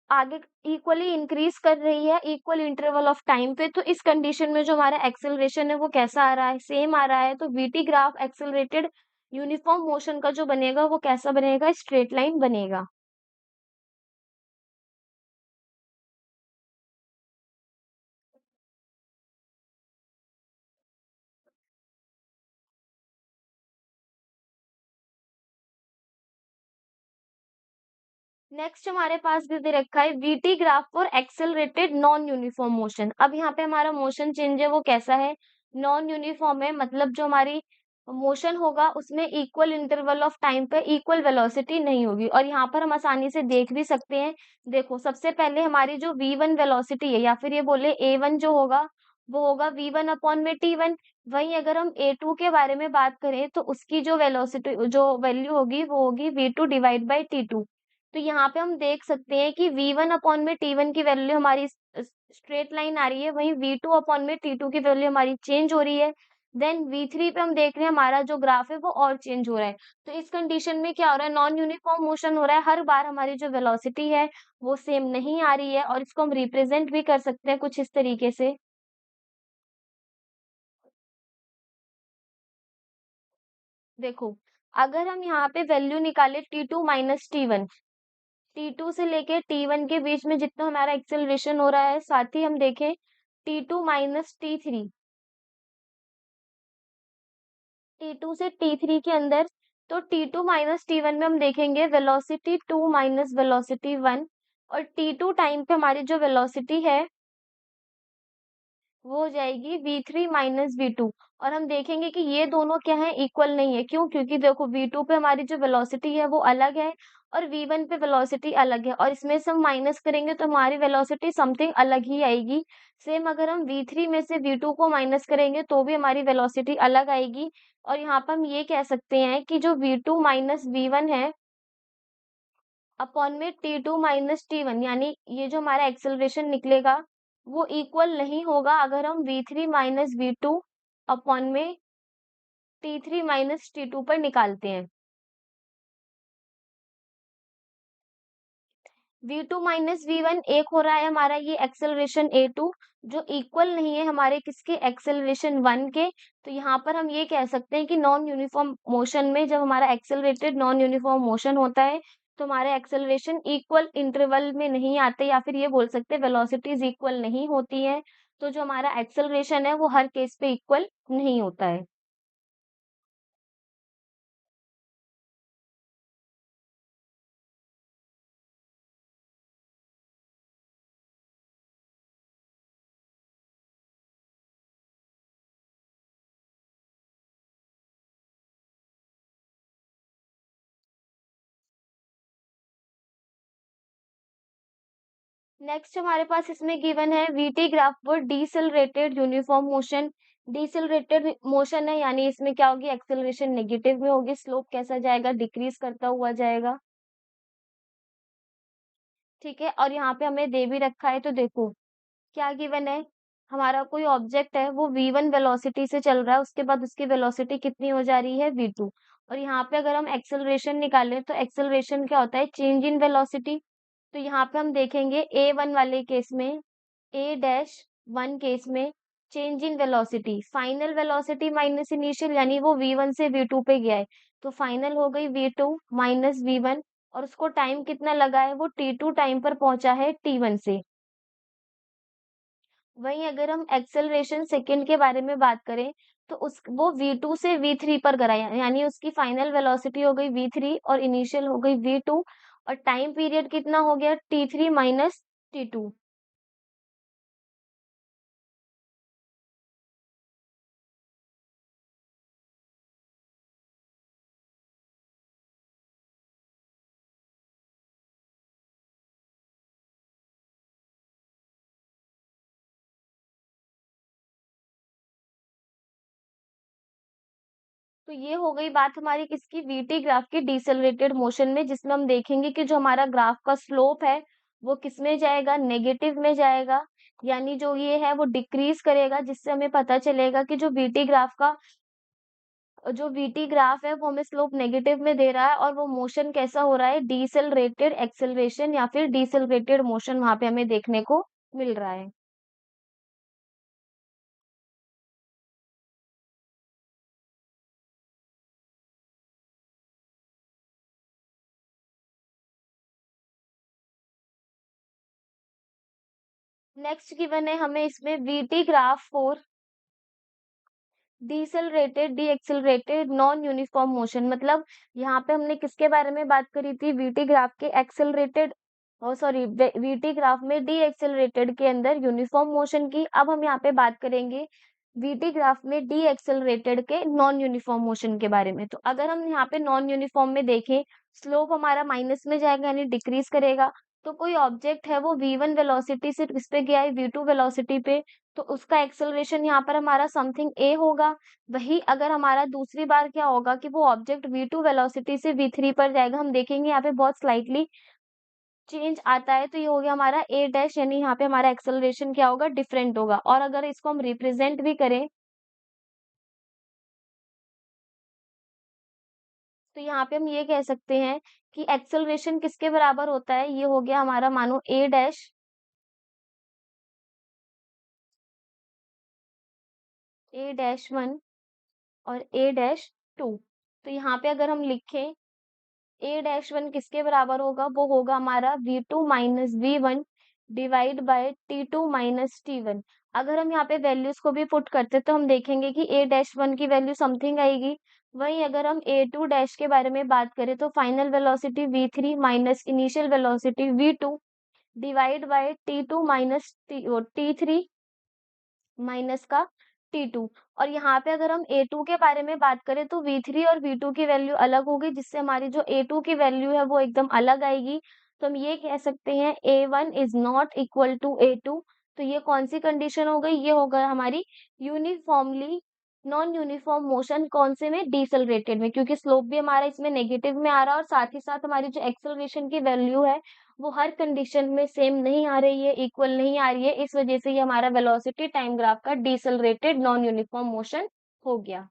आगे इक्वली इंक्रीज कर रही है, इक्वल इंटरवल ऑफ टाइम पे। तो इस कंडीशन में जो हमारा एक्सेलरेशन है वो कैसा आ रहा है, सेम आ रहा है। तो VT graph accelerated uniform motion का जो बनेगा वो कैसा बनेगा, स्ट्रेट लाइन बनेगा। नेक्स्ट हमारे पास भी दे रखा है VT graph for accelerated non uniform motion. अब यहाँ पे हमारा मोशन चेंज है वो कैसा है, नॉन यूनिफॉर्म है, मतलब जो हमारी मोशन होगा उसमें इक्वल इंटरवल ऑफ टाइम पे इक्वल वेलोसिटी नहीं होगी। और यहाँ पर हम आसानी से देख भी सकते हैं। देखो सबसे पहले हमारी जो v1 वेलोसिटी है, या फिर ये बोले a1 जो होगा वो होगा v1 अपॉन में t1। वहीं अगर हम a2 के बारे में बात करें तो उसकी जो वेलोसिटी जो वैल्यू होगी वो होगी v2 डिवाइड बाई t2। तो यहाँ पे हम देख सकते हैं कि v1 अपॉन में t1 की वैल्यू हमारी स्ट्रेट लाइन आ रही है, वहीं v2 अपॉन में t2 की वैल्यू हमारी चेंज हो रही है। देन v3 पे हम देख रहे हैं हमारा जो ग्राफ है वो और चेंज हो रहा है। तो इस कंडीशन में क्या हो रहा है, नॉन यूनिफॉर्म मोशन हो रहा है, हर बार हमारी जो वेलोसिटी है वो सेम नहीं आ रही है। और इसको हम रिप्रेजेंट भी कर सकते हैं कुछ इस तरीके से। देखो अगर हम यहाँ पे वैल्यू निकालें T2 माइनस T1, T2 से लेके T1 के बीच में जितना हमारा एक्सेलरेशन हो रहा है, साथ ही हम देखें T2 माइनस T3, T2 से T3 के अंदर, तो T2 माइनस T1 में हम देखेंगे वेलोसिटी 2 माइनस वेलोसिटी 1, और T2 टाइम पे हमारी जो वेलोसिटी है वो हो जाएगी v3 माइनस v2। और हम देखेंगे कि ये दोनों क्या है, इक्वल नहीं है। क्यों? क्योंकि देखो v2 पे हमारी जो वेलोसिटी है वो अलग है और v1 पे वेलोसिटी अलग है, और इसमें से हम माइनस करेंगे तो हमारी वेलोसिटी समथिंग अलग ही आएगी। सेम अगर हम v3 में से v2 को माइनस करेंगे तो भी हमारी वेलोसिटी अलग आएगी। और यहाँ पर हम ये कह सकते हैं कि जो v2 माइनस v1 है अपॉन में T2 माइनस T1, यानी ये जो हमारा एक्सेलरेशन निकलेगा वो इक्वल नहीं होगा अगर हम V3 माइनस V2 अपॉन में T3 माइनस T2 पर निकालते हैं। V2 माइनस V1 एक हो रहा है हमारा ये एक्सेलरेशन A2, जो इक्वल नहीं है हमारे किसके, एक्सेलरेशन 1 के। तो यहाँ पर हम ये कह सकते हैं कि नॉन यूनिफॉर्म मोशन में जब हमारा एक्सेलरेटेड नॉन यूनिफॉर्म मोशन होता है तो हमारे एक्सेलरेशन इक्वल इंटरवल में नहीं आते, या फिर ये बोल सकते हैं वेलोसिटीज इक्वल नहीं होती है। तो जो हमारा एक्सेलरेशन है वो हर केस पे इक्वल नहीं होता है। नेक्स्ट हमारे पास इसमें गिवन है वीटी ग्राफ पर डीसेलरेटेड यूनिफॉर्म मोशन। डीसेलरेटेड मोशन है यानी इसमें क्या होगी, एक्सेलरेशन नेगेटिव में होगी, स्लोप कैसा जाएगा, डिक्रीज करता हुआ जाएगा। ठीक है, और यहाँ पे हमें दे भी रखा है, तो देखो क्या गिवन है, हमारा कोई ऑब्जेक्ट है वो v1 वेलोसिटी से चल रहा है, उसके बाद उसकी वेलोसिटी कितनी हो जा रही है, v2। और यहाँ पे अगर हम एक्सेलरेशन निकालें तो एक्सेलरेशन क्या होता है, चेंज इन वेलोसिटी। तो यहाँ पे हम देखेंगे A1 वाले केस में, A डैश 1 केस में change in velocity, final velocity minus initial, यानी वो v1 से v2 पे गया है, तो फाइनल हो गई v2 माइनस v1, और उसको टाइम कितना लगा है, वो t2 टाइम पर पहुंचा है t1 से। वहीं अगर हम एक्सेलरेशन सेकंड के बारे में बात करें तो उस वो v2 से v3 पर गया, यानी उसकी फाइनल वेलोसिटी हो गई v3 और इनिशियल हो गई v2, और टाइम पीरियड कितना हो गया, t3 माइनस t2। तो ये हो गई बात हमारी किसकी, वीटी ग्राफ की डिसेलरेटेड मोशन में, जिसमें हम देखेंगे कि जो हमारा ग्राफ का स्लोप है वो किस में जाएगा, नेगेटिव में जाएगा, यानी जो ये है वो डिक्रीज करेगा, जिससे हमें पता चलेगा कि जो वीटी ग्राफ है वो हमें स्लोप नेगेटिव में दे रहा है, और वो मोशन कैसा हो रहा है, डिसेलरेटेड एक्सेलरेशन या फिर डिसेलरेटेड मोशन वहां पे हमें देखने को मिल रहा है। नेक्स्ट गिवन है हमें इसमें VT graph for decelerated deaccelerated non uniform motion, मतलब यहाँ पे हमने किसके बारे में बात करी थी, वीटी ग्राफ के एक्सेलरेटेड, ओ सॉरी, वीटी ग्राफ में डी एक्सेलरेटेड के अंदर यूनिफॉर्म मोशन की। अब हम यहाँ पे बात करेंगे वीटी ग्राफ में डी एक्सेलरेटेड के नॉन यूनिफॉर्म मोशन के बारे में। तो अगर हम यहाँ पे नॉन यूनिफॉर्म में देखें, स्लोप हमारा माइनस में जाएगा यानी डिक्रीज करेगा। तो कोई ऑब्जेक्ट है वो v1 वेलोसिटी से किस पे गया है, v2 वेलोसिटी पे, तो उसका एक्सेलरेशन यहाँ पर हमारा समथिंग a होगा। वही अगर हमारा दूसरी बार क्या होगा कि वो ऑब्जेक्ट v2 वेलोसिटी से v3 पर जाएगा, हम देखेंगे यहाँ पे बहुत स्लाइटली चेंज आता है, तो ये हो गया हमारा a डैश, यानी यहाँ पे हमारा एक्सेलरेशन क्या होगा, डिफरेंट होगा। और अगर इसको हम रिप्रेजेंट भी करें तो यहाँ पे हम ये कह सकते हैं कि एक्सेलरेशन किसके बराबर होता है, ये हो गया हमारा मानो a डैश, a डैश 1 और a डैश 2। तो यहाँ पे अगर हम लिखें ए डैश वन किसके बराबर होगा, वो होगा हमारा V2 minus V1 divide by T2 minus T1। अगर हम यहाँ पे वैल्यूज को भी पुट करते तो हम देखेंगे कि ए डैश वन की वैल्यू समथिंग आएगी। वहीं अगर हम A2 डैश के बारे में बात करें तो final velocity V3 minus initial velocity V2 divide by T2 minus T3 minus का T2। और यहाँ पे अगर हम A2 के बारे में बात करें तो V3 और V2 की वैल्यू अलग होगी, जिससे हमारी जो A2 की वैल्यू है वो एकदम अलग आएगी। तो हम ये कह सकते हैं A1 is not equal to A2। तो ये कौन सी कंडीशन हो गई, ये होगा हमारी यूनिफॉर्मली नॉन यूनिफॉर्म मोशन, कौन से में, डिसलरेटेड में, क्योंकि स्लोप भी हमारा इसमें नेगेटिव में आ रहा है और साथ ही साथ हमारी जो एक्सेलरेशन की वैल्यू है वो हर कंडीशन में सेम नहीं आ रही है, इक्वल नहीं आ रही है। इस वजह से ये हमारा वेलोसिटी टाइम ग्राफ का डिसलरेटेड नॉन यूनिफॉर्म मोशन हो गया।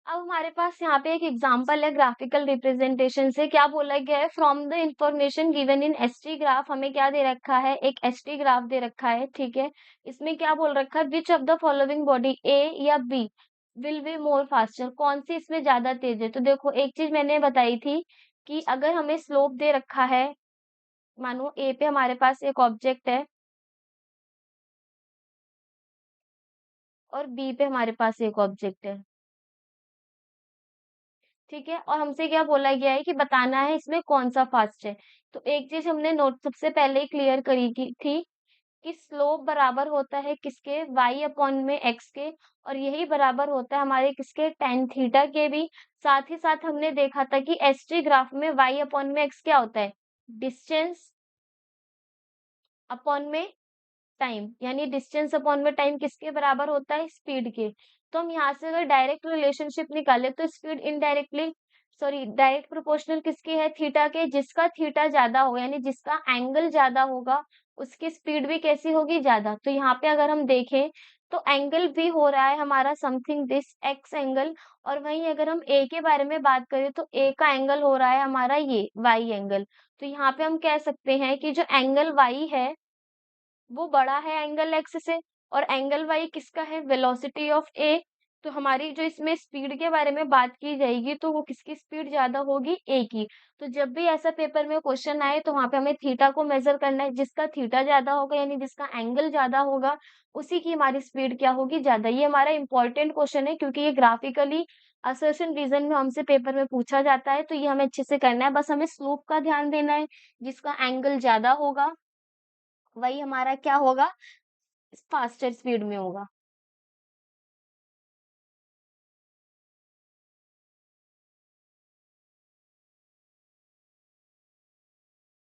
अब हमारे पास यहाँ पे एक एग्जांपल है ग्राफिकल रिप्रेजेंटेशन से। क्या बोला गया है, from the information given in ST graph, हमें क्या दे रखा है, एक एसटी ग्राफ दे रखा है, ठीक है। इसमें क्या बोल रखा है, which of the following body A या B will be more faster, कौन सी इसमें ज्यादा तेज है। तो देखो एक चीज मैंने बताई थी कि अगर हमें स्लोप दे रखा है, मानो ए पे हमारे पास एक ऑब्जेक्ट है और बी पे हमारे पास एक ऑब्जेक्ट है, ठीक है। और हमसे क्या बोला गया है कि बताना है इसमें कौन सा फास्ट है। तो एक चीज हमने नोट सबसे पहले ही क्लियर करी की थी कि स्लोप बराबर होता है किसके, y अपॉन में x के, और यही बराबर होता है हमारे किसके, टेन थीटा के भी। साथ ही साथ हमने देखा था कि एसटी ग्राफ में y अपॉन में x क्या होता है, डिस्टेंस अपॉन में टाइम, यानी डिस्टेंस अपॉन में टाइम किसके बराबर होता है, स्पीड के। तो हम यहाँ से अगर डायरेक्ट रिलेशनशिप निकाले तो speed indirectly, sorry direct proportional किसके है, थीटा के। जिसका थीटा ज्यादा होगा यानी जिसका एंगल ज्यादा होगा उसकी स्पीड भी कैसी होगी, ज्यादा। तो यहाँ पे अगर हम देखें तो एंगल भी हो रहा है हमारा समथिंग दिस एक्स एंगल, और वहीं अगर हम ए के बारे में बात करें तो ए का एंगल हो रहा है हमारा ये वाई एंगल। तो यहाँ पे हम कह सकते हैं कि जो एंगल वाई है वो बड़ा है एंगल एक्स से, और एंगल वाई किसका है, वेलोसिटी ऑफ ए। तो हमारी जो इसमें स्पीड के बारे में बात की जाएगी तो वो किसकी स्पीड ज्यादा होगी, ए की। तो जब भी ऐसा पेपर में क्वेश्चन आए तो वहां पे हमें थीटा को मेजर करना है, जिसका थीटा ज्यादा होगा यानी जिसका एंगल ज्यादा होगा उसी की हमारी स्पीड क्या होगी, ज्यादा। ये हमारा इंपॉर्टेंट क्वेश्चन है क्योंकि ये ग्राफिकली असर्शन रीजन में हमसे पेपर में पूछा जाता है, तो ये हमें अच्छे से करना है। बस हमें स्लोप का ध्यान देना है, जिसका एंगल ज्यादा होगा वही हमारा क्या होगा, फास्टर स्पीड में होगा।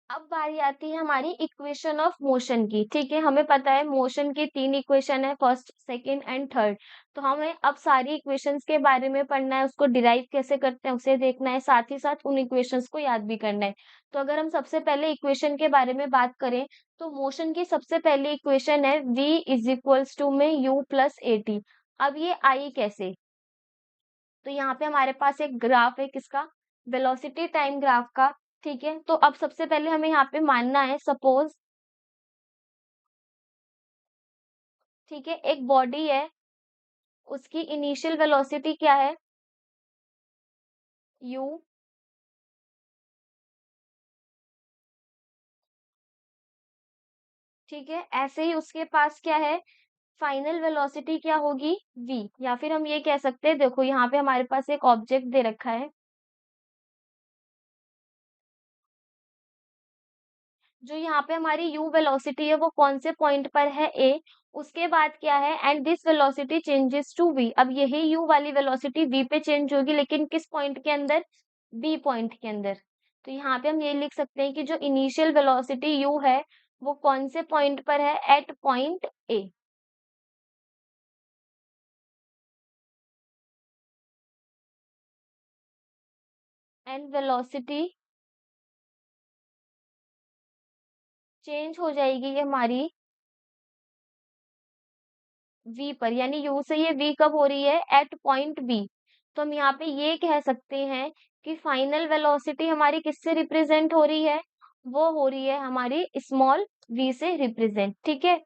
अब बारी आती है हमारी इक्वेशन ऑफ मोशन की, ठीक है। हमें पता है मोशन की तीन इक्वेशन है, फर्स्ट सेकंड एंड थर्ड। तो हमें अब सारी इक्वेशंस के बारे में पढ़ना है, उसको डिराइव कैसे करते हैं उसे देखना है, साथ ही साथ उन इक्वेशंस को याद भी करना है। तो अगर हम सबसे पहले इक्वेशन के बारे में बात करें तो मोशन की सबसे पहली इक्वेशन है v इज इक्वल्स टू में u प्लस ए टी। अब ये आई कैसे, तो यहाँ पे हमारे पास एक ग्राफ है किसका, वेलोसिटी टाइम ग्राफ का, ठीक है। तो अब सबसे पहले हमें यहाँ पे मानना है, सपोज ठीक है एक बॉडी है, उसकी इनिशियल वेलोसिटी क्या है, u, ठीक है। ऐसे ही उसके पास क्या है, फाइनल वेलोसिटी क्या होगी, v। या फिर हम ये कह सकते हैं, देखो यहाँ पे हमारे पास एक ऑब्जेक्ट दे रखा है, जो यहाँ पे हमारी u वेलोसिटी है वो कौन से पॉइंट पर है, a। उसके बाद क्या है, and this velocity changes to v। अब यही u वाली वेलोसिटी v पे चेंज होगी, लेकिन किस पॉइंट के अंदर, b पॉइंट के अंदर। तो यहाँ पे हम ये लिख सकते हैं कि जो इनिशियल वेलोसिटी u है वो कौन से पॉइंट पर है, at point a। And velocity change हो जाएगी ये हमारी v पर, यानी u से ये v कब हो रही है, एट पॉइंट b। तो हम यहाँ पे ये कह सकते हैं कि फाइनल वेलोसिटी हमारी किससे रिप्रेजेंट हो रही है? वो हो रही है हमारी स्मॉल v से रिप्रेजेंट, ठीक है?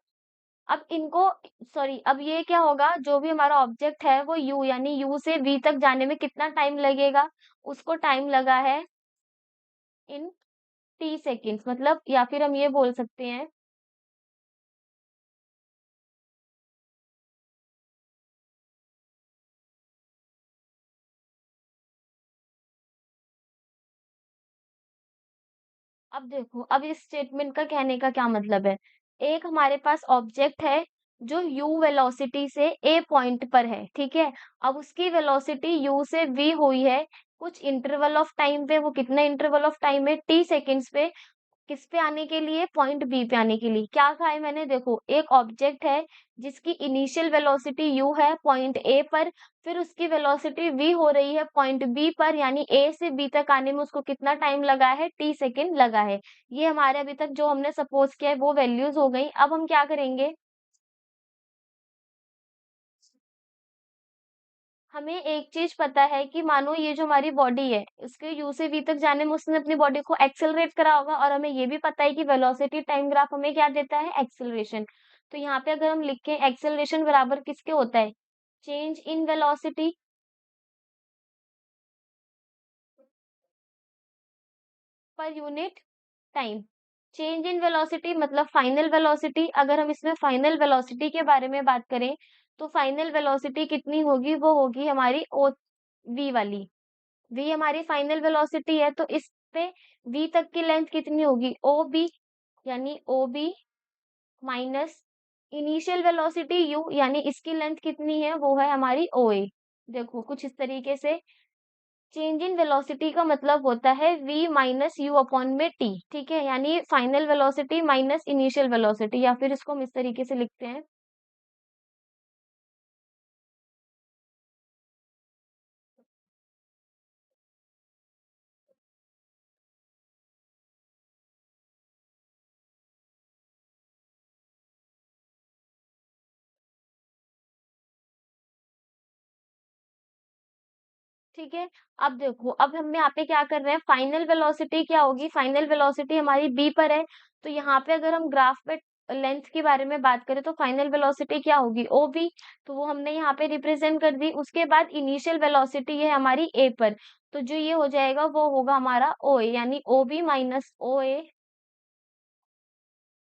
अब इनको सॉरी अब ये क्या होगा, जो भी हमारा ऑब्जेक्ट है वो u यानी u से v तक जाने में कितना टाइम लगेगा? उसको टाइम लगा है इन t सेकेंड्स, मतलब या फिर हम ये बोल सकते हैं अब देखो, अब इस स्टेटमेंट का कहने का क्या मतलब है? एक हमारे पास ऑब्जेक्ट है जो u वेलोसिटी से a पॉइंट पर है, ठीक है? अब उसकी वेलोसिटी u से v हुई है कुछ इंटरवल ऑफ टाइम पे, वो कितना इंटरवल ऑफ टाइम है? t सेकंड्स पे। किस पे आने के लिए? पॉइंट बी पे आने के लिए। क्या कहा है मैंने? देखो, एक ऑब्जेक्ट है जिसकी इनिशियल वेलोसिटी u है पॉइंट ए पर, फिर उसकी वेलोसिटी v हो रही है पॉइंट बी पर, यानी ए से बी तक आने में उसको कितना टाइम लगा है? t सेकेंड लगा है। ये हमारे अभी तक जो हमने सपोज किया है वो वैल्यूज हो गई। अब हम क्या करेंगे, हमें एक चीज पता है कि मानो ये जो हमारी बॉडी है, उसके यू से वी तक जाने में उसने अपनी बॉडी को एक्सेलरेट करा होगा, और हमें ये भी पता है कि वेलोसिटी टाइम ग्राफ हमें क्या देता है? एक्सेलरेशन। तो यहाँ पे अगर हम लिखें एक्सेलरेशन बराबर किसके होता है? Change in velocity per unit time. Change in velocity मतलब फाइनल वेलोसिटी। अगर हम इसमें फाइनल वेलोसिटी के बारे में बात करें तो फाइनल वेलोसिटी कितनी होगी? वो होगी हमारी ओ वी वाली। v हमारी फाइनल वेलोसिटी है, तो इस पे v तक की लेंथ कितनी होगी? ओ बी, यानी O B minus initial velocity u, यानी इसकी लेंथ कितनी है? वो है हमारी ओ ए। देखो कुछ इस तरीके से चेंज इन वेलोसिटी का मतलब होता है v माइनस यू अपॉन में t, ठीक है? यानी final velocity minus initial velocity, या फिर इसको हम इस तरीके से लिखते हैं। ठीक है, अब देखो, अब हम यहाँ पे क्या कर रहे हैं, फाइनल वेलोसिटी क्या होगी? फाइनल वेलोसिटी हमारी बी पर है, तो यहाँ पे अगर हम ग्राफ पे लेंथ के बारे में बात करें तो फाइनल वेलोसिटी क्या होगी? O B. तो वो हमने यहाँ पे रिप्रेजेंट कर दी। उसके बाद इनिशियल वेलोसिटी है हमारी ए पर, तो जो ये हो जाएगा वो होगा हमारा ओ ए, यानी ओ बी माइनस ओ ए।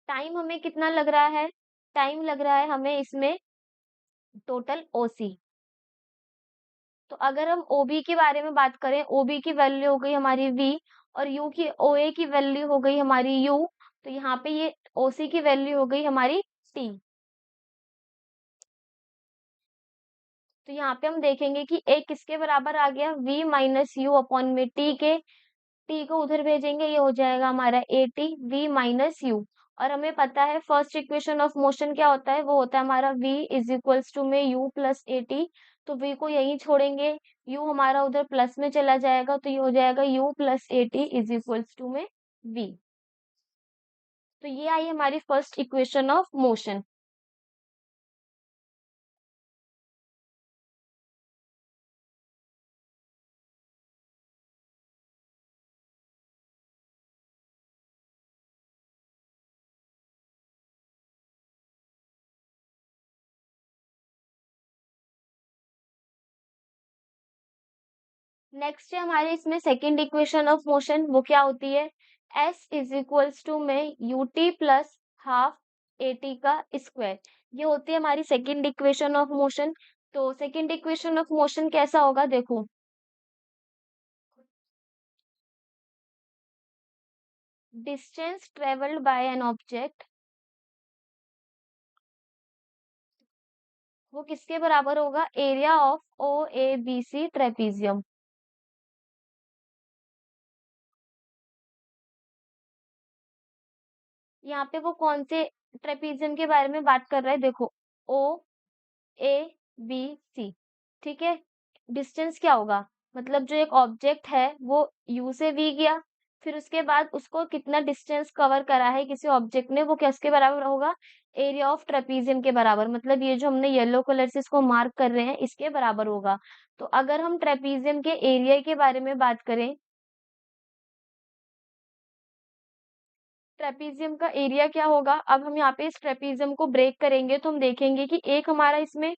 टाइम हमें कितना लग रहा है? टाइम लग रहा है हमें इसमें टोटल ओ सी। तो अगर हम OB के बारे में बात करें, OB की वैल्यू हो गई हमारी V, और U की OA की वैल्यू हो गई हमारी U, तो यहाँ पे ये OC की वैल्यू हो गई हमारी T। तो यहाँ पे हम देखेंगे कि A किसके बराबर आ गया? V माइनस यू अपॉन में T के। T को उधर भेजेंगे, ये हो जाएगा हमारा AT V माइनस यू। और हमें पता है फर्स्ट इक्वेशन ऑफ मोशन क्या होता है? वो होता है हमारा V इज इक्वल्स टू में U प्लस AT। तो V को यहीं छोड़ेंगे, U हमारा उधर प्लस में चला जाएगा, तो ये हो जाएगा U plus AT is equals to में V। तो ये आई हमारी first equation of motion. Next है हमारे इसमें सेकंड इक्वेशन ऑफ मोशन, वो क्या होती है? S इज इक्वल्स टू में ut प्लस हाफ AT का स्क्वायर। ये होती है हमारी सेकंड इक्वेशन ऑफ मोशन। तो सेकंड इक्वेशन ऑफ मोशन कैसा होगा? देखो, distance travelled by an object, वो किसके बराबर होगा? Area of O A B C trapezium. यहाँ पे वो कौन से ट्रेपीजियम के बारे में बात कर रहा है? देखो, ओ ए बी सी, ठीक है? डिस्टेंस क्या होगा? मतलब जो एक ऑब्जेक्ट है वो यू से वी गया, फिर उसके बाद उसको कितना डिस्टेंस कवर करा है किसी ऑब्जेक्ट ने, वो किसके बराबर होगा? एरिया ऑफ ट्रेपीजियम के बराबर, मतलब ये जो हमने येलो कलर से इसको मार्क कर रहे हैं इसके बराबर होगा। तो अगर हम ट्रेपीजियम के एरिया के बारे में बात करें, ट्रेपीजियम का एरिया क्या होगा? अब हम यहाँ पे इस ट्रेपीजियम को ब्रेक करेंगे तो हम देखेंगे कि एक हमारा इसमें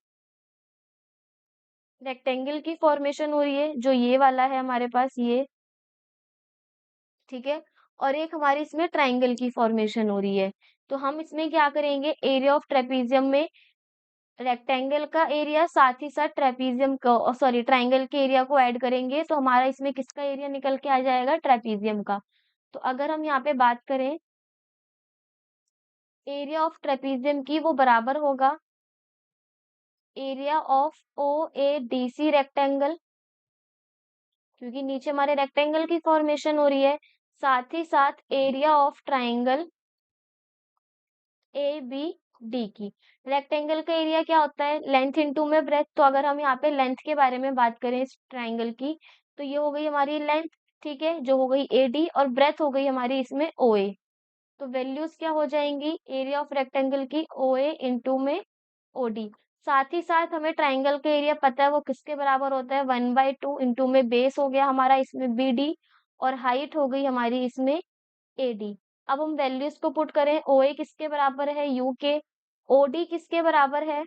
रेक्टेंगल की फॉर्मेशन हो रही है, जो ये वाला है हमारे पास ये, ठीक है? और एक हमारी इसमें ट्रायंगल की फॉर्मेशन हो रही है। तो हम इसमें क्या करेंगे, एरिया ऑफ ट्रेपीजियम में रेक्टेंगल का एरिया साथ ही साथ ट्रेपीजियम का सॉरी ट्रायंगल के एरिया को ऐड करेंगे तो हमारा इसमें किसका एरिया निकल के आ जाएगा? ट्रेपीजियम का। तो अगर हम यहाँ पे बात करें एरिया ऑफ ट्रेपीजियम की, वो बराबर होगा area of O A D C rectangle, क्योंकि नीचे हमारे रेक्टेंगल की फॉर्मेशन हो रही है, साथ ही साथ area of triangle A B D की। रेक्टेंगल का एरिया क्या होता है? लेंथ इनटू में ब्रेथ। तो अगर हम यहाँ पे लेंथ के बारे में बात करें इस ट्रायंगल की, तो ये हो गई हमारी लेंथ, ठीक है, जो हो गई ए डी, और ब्रेथ हो गई हमारी इसमें ओ ए। तो वैल्यूज क्या हो जाएंगी एरिया ऑफ रेक्टेंगल की? ओ ए इंटू में ओ डी। साथ ही साथ हमें ट्राइंगल का एरिया पता है वो किसके बराबर होता है? 1/2 इंटू में बेस हो गया हमारा इसमें बी डी, और हाइट हो गई हमारी इसमें ए डी। अब हम वैल्यूज को पुट करें, ओ ए किसके बराबर है? यू के। ओ डी किसके बराबर है?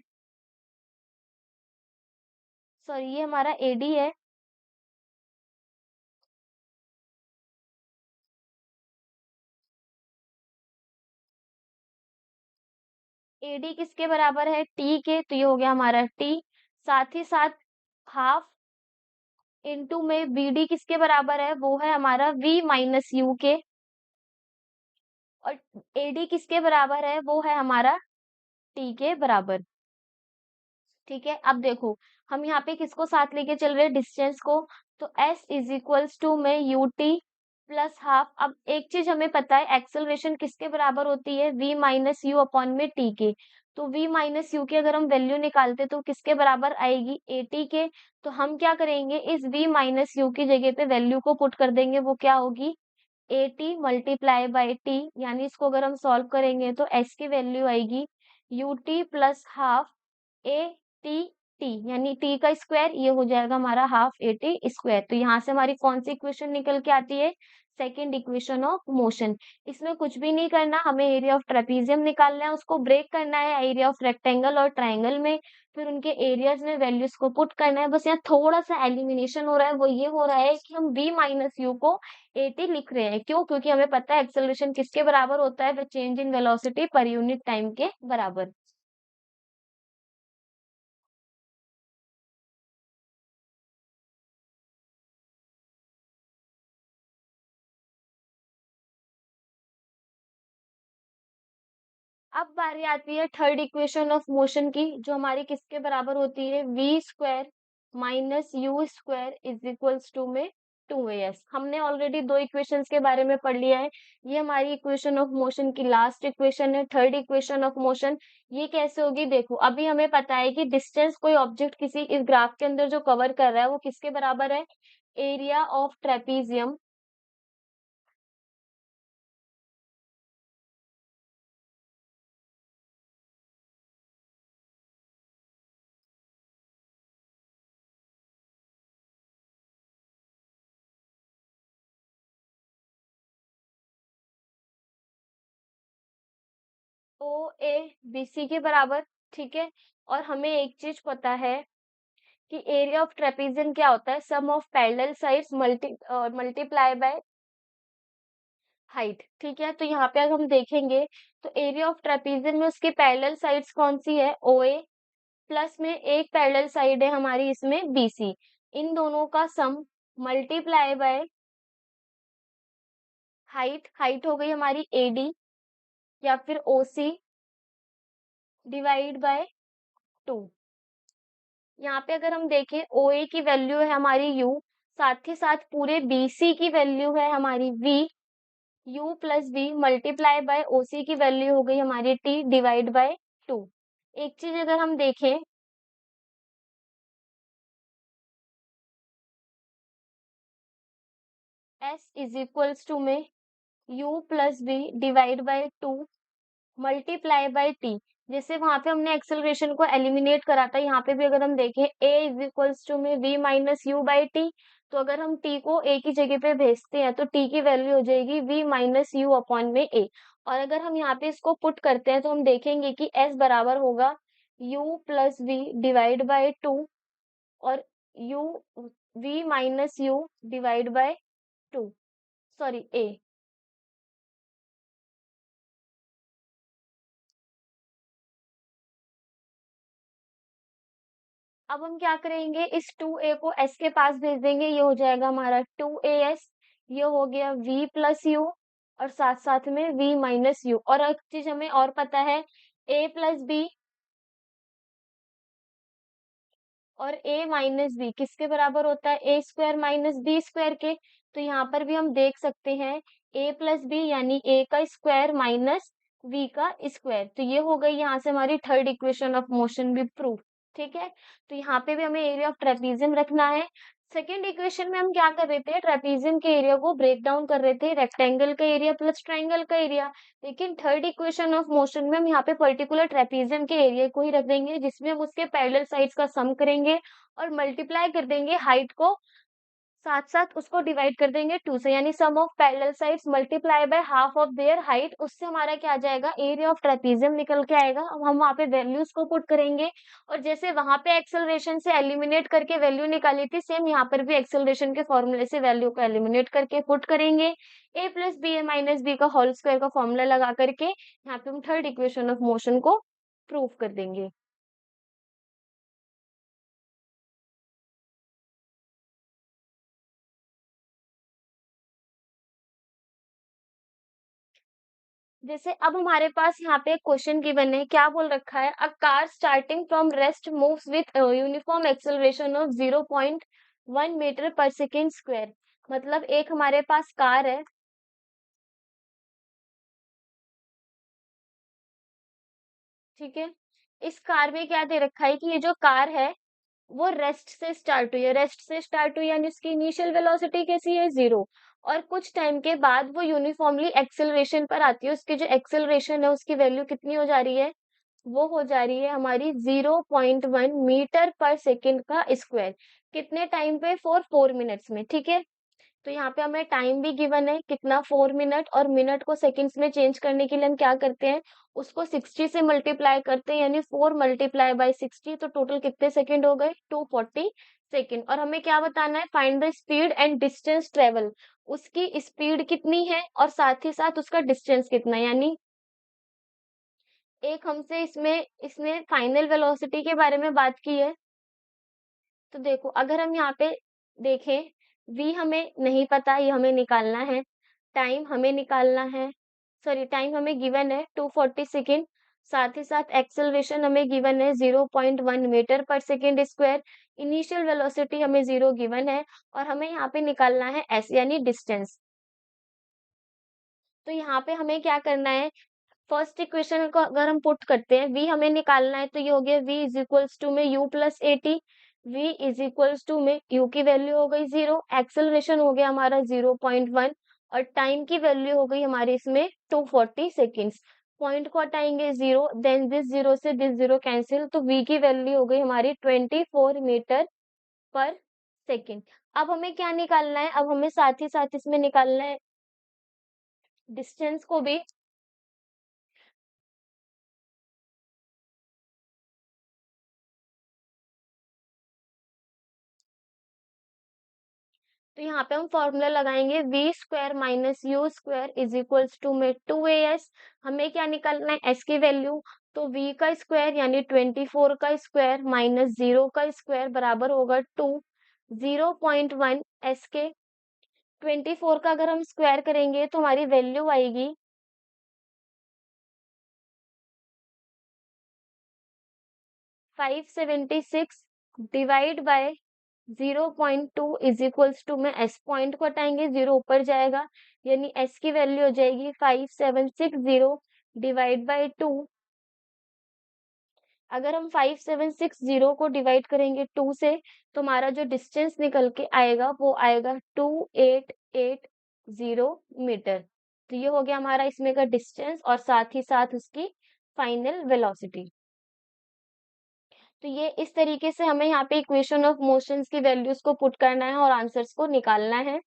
सॉरी ये हमारा ए डी है। ए डी किसके बराबर है? टी के। तो ये हो गया हमारा टी। साथ ही साथ हाफ इंटू में बी डी किसके बराबर है? वो है हमारा वी माइनस यू के। और एडी किसके बराबर है? वो है हमारा टी के बराबर। ठीक है, अब देखो हम यहाँ पे किसको साथ लेके चल रहे हैं? डिस्टेंस को। तो एस इज इक्वल्स टू में यू टी प्लस हाफ। अब एक चीज हमें पता है, एक्सेलरेशन किसके बराबर होती है? वी माइनस यू अपॉन में टी के। तो वी माइनस यू की अगर हम वैल्यू निकालते तो किसके बराबर आएगी? ए टी के। तो हम क्या करेंगे, इस वी माइनस यू की जगह पे वैल्यू को पुट कर देंगे, वो क्या होगी? A T multiply by T, यानी इसको अगर हम सॉल्व करेंगे तो एस की वैल्यू आएगी U T plus half A T T, यानी टी का स्क्वायर, ये हो जाएगा हमारा हाफ ए टी स्क्वायर। तो यहाँ से हमारी कौन सी इक्वेशन निकल के आती है? Second equation of motion. इसमें कुछ भी नहीं करना, हमें एरिया ऑफ ट्रेपीजियम निकालना है, उसको ब्रेक करना है एरिया ऑफ रेक्टेंगल और ट्राइंगल में, फिर उनके एरियाज में वैल्यूज को पुट करना है। बस यहाँ थोड़ा सा एलिमिनेशन हो रहा है, वो ये हो रहा है कि हम v माइनस यू को एटी लिख रहे हैं। क्यों? क्योंकि हमें पता है एक्सेलरेशन किसके बराबर होता है? Change in velocity per unit time के बराबर। अब बारी आती है थर्ड इक्वेशन ऑफ मोशन की, जो हमारी किसके बराबर होती है? V square minus u square is equals to में टू ए एस। हमने ऑलरेडी दो इक्वेशंस के बारे में पढ़ लिया है। ये हमारी इक्वेशन ऑफ मोशन की लास्ट इक्वेशन है, थर्ड इक्वेशन ऑफ मोशन। ये कैसे होगी? देखो अभी हमें पता है कि डिस्टेंस कोई ऑब्जेक्ट किसी इस ग्राफ के अंदर जो कवर कर रहा है वो किसके बराबर है? Area of trapezium O A B C के बराबर, ठीक है। और हमें एक चीज पता है कि एरिया ऑफ ट्रेपीजियम क्या होता है? Sum of parallel sides multiply by height, ठीक है। तो यहाँ पे अगर हम देखेंगे तो एरिया ऑफ ट्रेपीजियम में उसकी पैरेलल साइड्स कौन सी है? ओ ए, प्लस में एक पैरेलल साइड है हमारी इसमें बी सी। इन दोनों का सम मल्टीप्लाई बाय हाइट, हाइट हो गई हमारी ए डी या फिर ओ सी डिवाइड बाय टू। यहाँ पे अगर हम देखें ओ ए की वैल्यू है हमारी यू, साथ ही साथ पूरे बी सी की वैल्यू है हमारी V, U plus B multiply by O C की वैल्यू हो गई हमारी टी डिवाइड बाय टू। एक चीज अगर हम देखें, एस इज इक्वल्स टू में u plus b divide by two multiply by t. जैसे वहां पे हमने एक्सेलरेशन को एलिमिनेट करा था, यहाँ पे भी अगर हम देखें a इज इक्वल्स टू में v minus you by T, तो अगर हम t को a की जगह पे भेजते हैं तो t की वैल्यू हो जाएगी v माइनस यू अपॉन में a। और अगर हम यहाँ पे इसको पुट करते हैं तो हम देखेंगे कि s बराबर होगा u plus v divide by to, और u v minus you divide by to, sorry a। अब हम क्या करेंगे, इस 2a को s के पास भेज देंगे, ये हो जाएगा हमारा 2as। ये हो गया v प्लस यू, और साथ साथ में v माइनस यू। और एक चीज हमें और पता है, a प्लस b और a माइनस बी किसके बराबर होता है, ए स्क्वायर माइनस बी स्क्वायर के। तो यहाँ पर भी हम देख सकते हैं a प्लस बी यानी a का स्क्वायर माइनस v का स्क्वायर। तो ये हो गई यहाँ से हमारी थर्ड इक्वेशन ऑफ मोशन भी प्रूफ। ठीक है, तो यहाँ पे भी हमें एरिया ऑफ ट्रेपीजियम रखना है। सेकेंड इक्वेशन में हम क्या कर रहे थे, ट्रेपीजियम के एरिया को ब्रेक डाउन कर रहे थे, रेक्टेंगल का एरिया प्लस ट्राइंगल का एरिया। लेकिन थर्ड इक्वेशन ऑफ मोशन में हम यहाँ पे पर्टिकुलर ट्रेपीजियम के एरिया को ही रख देंगे, जिसमें हम उसके पैरेलल साइड्स का सम करेंगे और मल्टीप्लाई कर देंगे हाइट को, साथ साथ उसको डिवाइड कर देंगे टू से, यानी sum of parallel sides multiply by half of their height. उससे हमारा क्या आ जाएगा, एरिया ऑफ ट्रेपीजियम निकल के आएगा। अब हम वहां पे वैल्यूज को पुट करेंगे, और जैसे वहां पे एक्सेलरेशन से एलिमिनेट करके वैल्यू निकाली थी, सेम यहाँ पर भी एक्सेलरेशन के फॉर्मूले से वैल्यू को एलिमिनेट करके पुट करेंगे। ए प्लस बी ए माइनस बी का होल स्क्वायर का फॉर्मूला लगा करके यहाँ पे हम थर्ड इक्वेशन ऑफ मोशन को प्रूव कर देंगे। जैसे अब हमारे पास यहाँ पे क्वेश्चन गिवन है, क्या बोल रखा है, a car starting from rest moves with uniform acceleration of 0.1 metre per second square. मतलब एक हमारे पास कार है, ठीक है। इस कार में क्या दे रखा है कि ये जो कार है वो रेस्ट से स्टार्ट हुई है, रेस्ट से स्टार्ट हुई यानी उसकी इनिशियल वेलोसिटी कैसी है, जीरो। और कुछ टाइम के बाद वो यूनिफॉर्मली एक्सेलरेशन पर आती है, उसकी जो एक्सेलरेशन है उसकी वैल्यू कितनी हो जा रही है, वो हो जा रही है हमारी 0.1 मीटर पर सेकेंड का स्क्वायर। कितने टाइम पे, फॉर 4 मिनट्स में, ठीक है। तो यहाँ पे हमें टाइम भी गिवन है कितना, 4 मिनट, और मिनट को सेकंड्स में चेंज करने के लिए हम क्या करते हैं, उसको 60 से मल्टीप्लाई करते हैं, यानी 4 × 60, तो टोटल कितने सेकंड हो गए, 240 सेकंड। और हमें क्या बताना है, find the speed and distance travel, उसकी स्पीड कितनी है और साथ ही साथ उसका डिस्टेंस कितना है। यानी एक हमसे इसमें इसने फाइनल वेलोसिटी के बारे में बात की है। तो देखो अगर हम यहाँ पे देखें, v हमें नहीं पता, ये हमें निकालना है। टाइम हमें निकालना है, सॉरी टाइम हमें गिवन है 240 सेकेंड। साथ ही साथ एक्सेलरेशन हमें गिवन है 0.1 metre per second square. Initial velocity हमें 0 गिवन है, और हमें यहाँ पे निकालना है s यानी डिस्टेंस। तो यहाँ पे हमें क्या करना है, फर्स्ट इक्वेशन को अगर हम पुट करते हैं, v हमें निकालना है, तो ये हो गया v इज इक्वल्स टू में u plus AT. v is equals to में u की वैल्यू हो गई 0, एक्सेलरेशन हो गया हमारा 0.1, और टाइम की वैल्यू हो गई हमारी इसमें 240 सेकेंड्स। पॉइंट को हटाएंगे 0, देन दिस 0 से दिस 0 कैंसिल, तो v की वैल्यू हो गई हमारी 24 मीटर पर सेकेंड। अब हमें क्या निकालना है, अब हमें साथ ही साथ इसमें निकालना है डिस्टेंस को भी। तो यहाँ पे हम फॉर्मूला लगाएंगे, v square minus u square is equals to में 2as। हमें क्या निकालना है, s की वैल्यू। तो v का स्क्वायर यानी 24 का स्क्वायर माइनस 0 का स्क्वायर बराबर होगा 2, 0.1 s के। 24 का अगर हम स्क्वायर करेंगे तो हमारी वैल्यू आएगी 576 divide by 0.2 is equals to में s पॉइंट को हटाएंगे, 0 ऊपर जाएगा, यानी s की वैल्यू हो जाएगी 5760 डिवाइड बाय 2। अगर हम 5760 को डिवाइड करेंगे 2 से, तो हमारा जो डिस्टेंस निकल के आएगा वो आएगा 2880 मीटर। तो ये हो गया हमारा इसमें का डिस्टेंस और साथ ही साथ उसकी फाइनल वेलोसिटी। तो ये इस तरीके से हमें यहाँ पे इक्वेशन ऑफ मोशंस की वैल्यूज को पुट करना है और आंसर्स को निकालना है।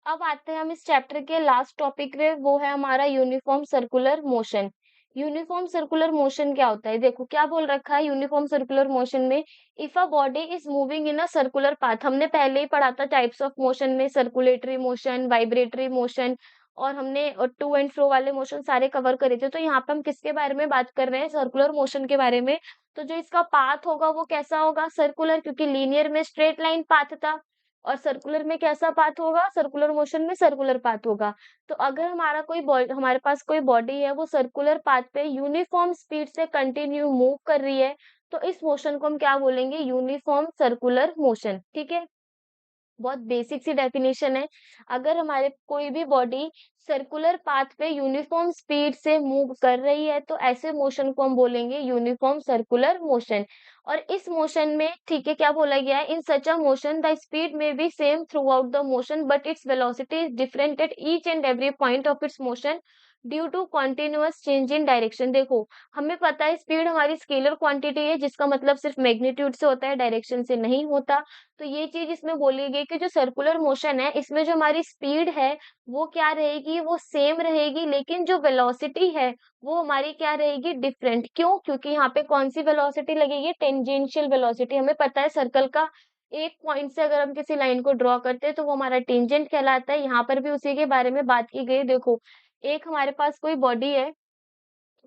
अब आते हैं हम इस चैप्टर के लास्ट टॉपिक पे, वो है हमारा uniform circular motion. Uniform circular motion क्या होता है? देखो क्या बोल रखा है यूनिफॉर्म सर्कुलर मोशन में, if a body is moving in a circular path. हमने पहले ही पढ़ा था टाइप्स ऑफ मोशन में, सर्कुलेटरी मोशन, वाइब्रेटरी मोशन, और हमने टू एंड फ्रो वाले मोशन सारे कवर करे थे। तो यहाँ पे हम किसके बारे में बात कर रहे हैं? सर्कुलर मोशन के बारे में। तो जो इसका पाथ होगा वो कैसा होगा? सर्कुलर, क्योंकि लीनियर में स्ट्रेट लाइन पाथ था और सर्कुलर में कैसा पाथ होगा? सर्कुलर मोशन में सर्कुलर पाथ होगा। तो अगर हमारे पास कोई बॉडी है, वो सर्कुलर पाथ पे यूनिफॉर्म स्पीड से कंटिन्यू मूव कर रही है, तो इस मोशन को हम क्या बोलेंगे? Uniform circular motion. ठीक है? बहुत बेसिक सी डेफिनेशन है। अगर हमारे कोई भी बॉडी सर्कुलर पाथ पे यूनिफॉर्म स्पीड से मूव कर रही है, तो ऐसे मोशन को हम बोलेंगे यूनिफॉर्म सर्कुलर मोशन। और इस मोशन में, ठीक है, क्या बोला गया है? In such a motion the speed may be same throughout the motion but its velocity is different at each and every point of its motion due to continuous change in direction. देखो, हमें पता है speed हमारी scalar quantity है, जिसका मतलब सिर्फ magnitude से होता है, डायरेक्शन से नहीं होता। तो ये चीज इसमें बोली गई कि जो सर्कुलर मोशन है, इसमें जो हमारी स्पीड है वो क्या रहेगी? वो सेम रहेगी, लेकिन जो वेलोसिटी है वो हमारी क्या रहेगी? डिफरेंट। क्यों? क्योंकि यहाँ पे कौन सी वेलोसिटी लगेगी? Tangential velocity. हमें पता है सर्कल का एक पॉइंट से अगर हम किसी लाइन को ड्रॉ करते हैं तो वो हमारा टेंजेंट कहलाता है। यहाँ पर भी उसी के बारे में बात की गई है। देखो, एक हमारे पास कोई बॉडी है,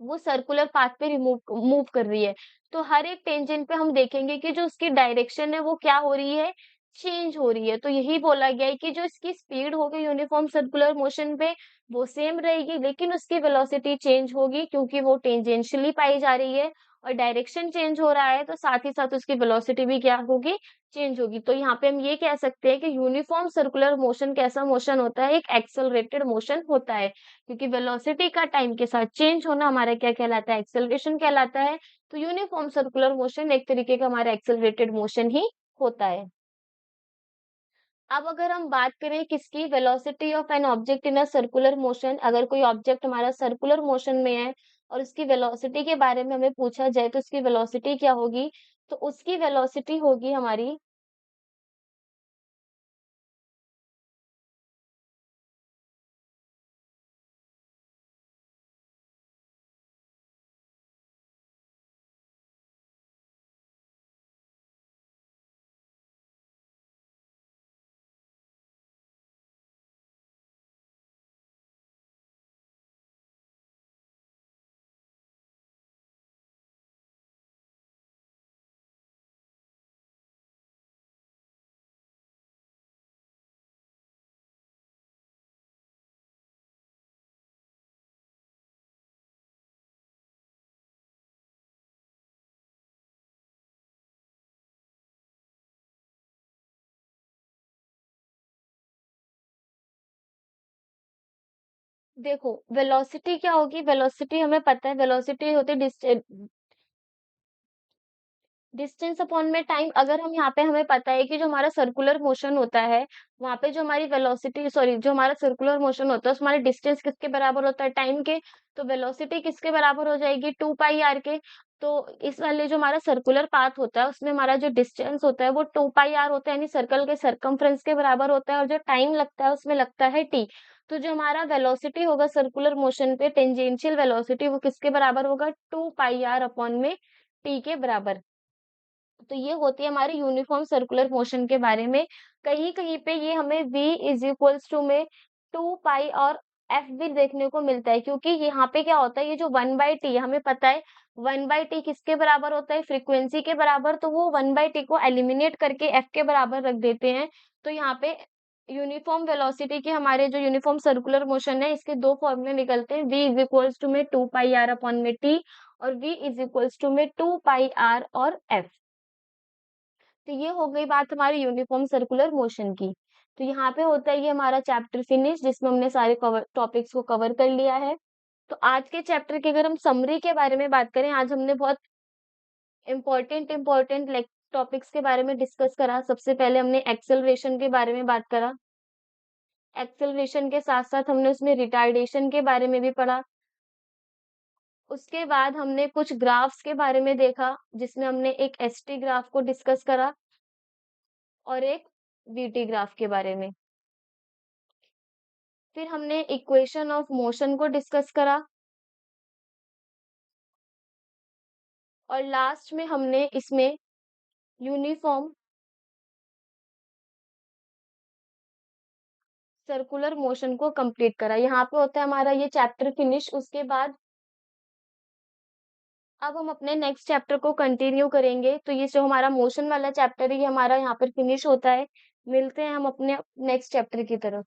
वो सर्कुलर पाथ पे रिमूव मूव कर रही है, तो हर एक टेंजेंट पे हम देखेंगे कि जो उसकी डायरेक्शन है वो क्या हो रही है? चेंज हो रही है। तो यही बोला गया है कि जो इसकी स्पीड होगी यूनिफॉर्म सर्कुलर मोशन पे, वो सेम रहेगी, लेकिन उसकी वेलोसिटी चेंज होगी, क्योंकि वो टेंजेंशियली पाई जा रही है और डायरेक्शन चेंज हो रहा है, तो साथ ही साथ उसकी वेलोसिटी भी क्या होगी? चेंज होगी। तो यहाँ पे हम ये कह सकते हैं कि यूनिफॉर्म सर्कुलर मोशन कैसा मोशन होता है? एक एक्सेलरेटेड मोशन होता है, क्योंकि वेलोसिटी का टाइम के साथ चेंज होना हमारा क्या कहलाता है? एक्सेलरेशन कहलाता है। तो यूनिफॉर्म सर्कुलर मोशन एक तरीके का हमारा एक्सेलरेटेड मोशन ही होता है। अब अगर हम बात करें किसकी? Velocity of an object in a circular motion. अगर कोई ऑब्जेक्ट हमारा सर्कुलर मोशन में है और उसकी वेलोसिटी के बारे में हमें पूछा जाए, तो उसकी वेलोसिटी क्या होगी? तो उसकी वेलोसिटी होगी हमारी, देखो वेलोसिटी क्या होगी? वेलोसिटी हमें पता है, वेलोसिटी होती है डिस्टेंस अपॉन में टाइम। अगर हम यहाँ पे, हमें पता है कि जो हमारा सर्कुलर मोशन होता है, वहां पे जो हमारी वेलोसिटी, सॉरी, जो हमारा सर्कुलर मोशन होता है उसमें हमारा डिस्टेंस किसके बराबर होता है? टाइम के। तो वेलोसिटी किसके बराबर हो जाएगी? 2 पाई आर के। तो इस वाले जो हमारा सर्कुलर पाथ होता है उसमें हमारा जो डिस्टेंस होता है वो 2 पाई आर होता है, यानी सर्कल के सरकमफ्रेंस के बराबर होता है, और जो टाइम लगता है उसमें लगता है टी। तो जो हमारा वेलोसिटी होगा सर्कुलर मोशन पे, टेंजेंशियल वेलोसिटी, वो किसके बराबर होगा? 2 पाई आर अपॉन में टी के बराबर। तो ये होती है हमारी यूनिफॉर्म सर्कुलर मोशन के बारे में। कहीं कहीं पे ये हमें v इज इक्वल्स टू में 2 पाई और एफ भी देखने को मिलता है, क्योंकि यहाँ पे क्या होता है, ये जो 1/t हमें पता है, 1/t किसके बराबर होता है? फ्रीक्वेंसी के बराबर। तो वो 1/t को एलिमिनेट करके एफ के बराबर रख देते हैं। तो यहाँ पे यूनिफॉर्म वेलोसिटी के, हमारे जो यूनिफॉर्म सर्कुलर मोशन है, इसके दो फॉर्मूले निकलते हैं, v इज इक्वल्स टू में 2 पाई आर अपॉन में टी, और v इज इक्वल्स टू में 2 पाई आर और एफ। तो ये हो गई बात हमारी यूनिफॉर्म सर्कुलर मोशन की। तो यहाँ पे होता है ये हमारा चैप्टर फिनिश, जिसमें हमने सारे कवर टॉपिक्स को कवर कर लिया है। तो आज के चैप्टर की अगर हम समरी के बारे में बात करें, आज हमने बहुत इम्पोर्टेंट इम्पोर्टेंट लाइक टॉपिक्स के बारे में डिस्कस करा। सबसे पहले हमने एक्सेलरेशन के बारे में बात करा। एक्सेलरेशन के साथ-साथ हमने उसमें रिटार्डेशन के बारे में भी पढ़ा। उसके बाद हमने कुछ ग्राफ्स के बारे में देखा, जिसमें हमने एक एसटी ग्राफ को डिस्कस करा और एक वीटी ग्राफ के बारे में। फिर हमने इक्वेशन ऑफ मोशन को डिस्कस करा और लास्ट में हमने इसमें यूनिफॉर्म सर्कुलर मोशन को कंप्लीट करा। यहाँ पे होता है हमारा ये चैप्टर फिनिश। उसके बाद अब हम अपने नेक्स्ट चैप्टर को कंटिन्यू करेंगे। तो ये जो हमारा मोशन वाला चैप्टर है, ये हमारा यहाँ पर फिनिश होता है। मिलते हैं हम अपने नेक्स्ट चैप्टर की तरफ।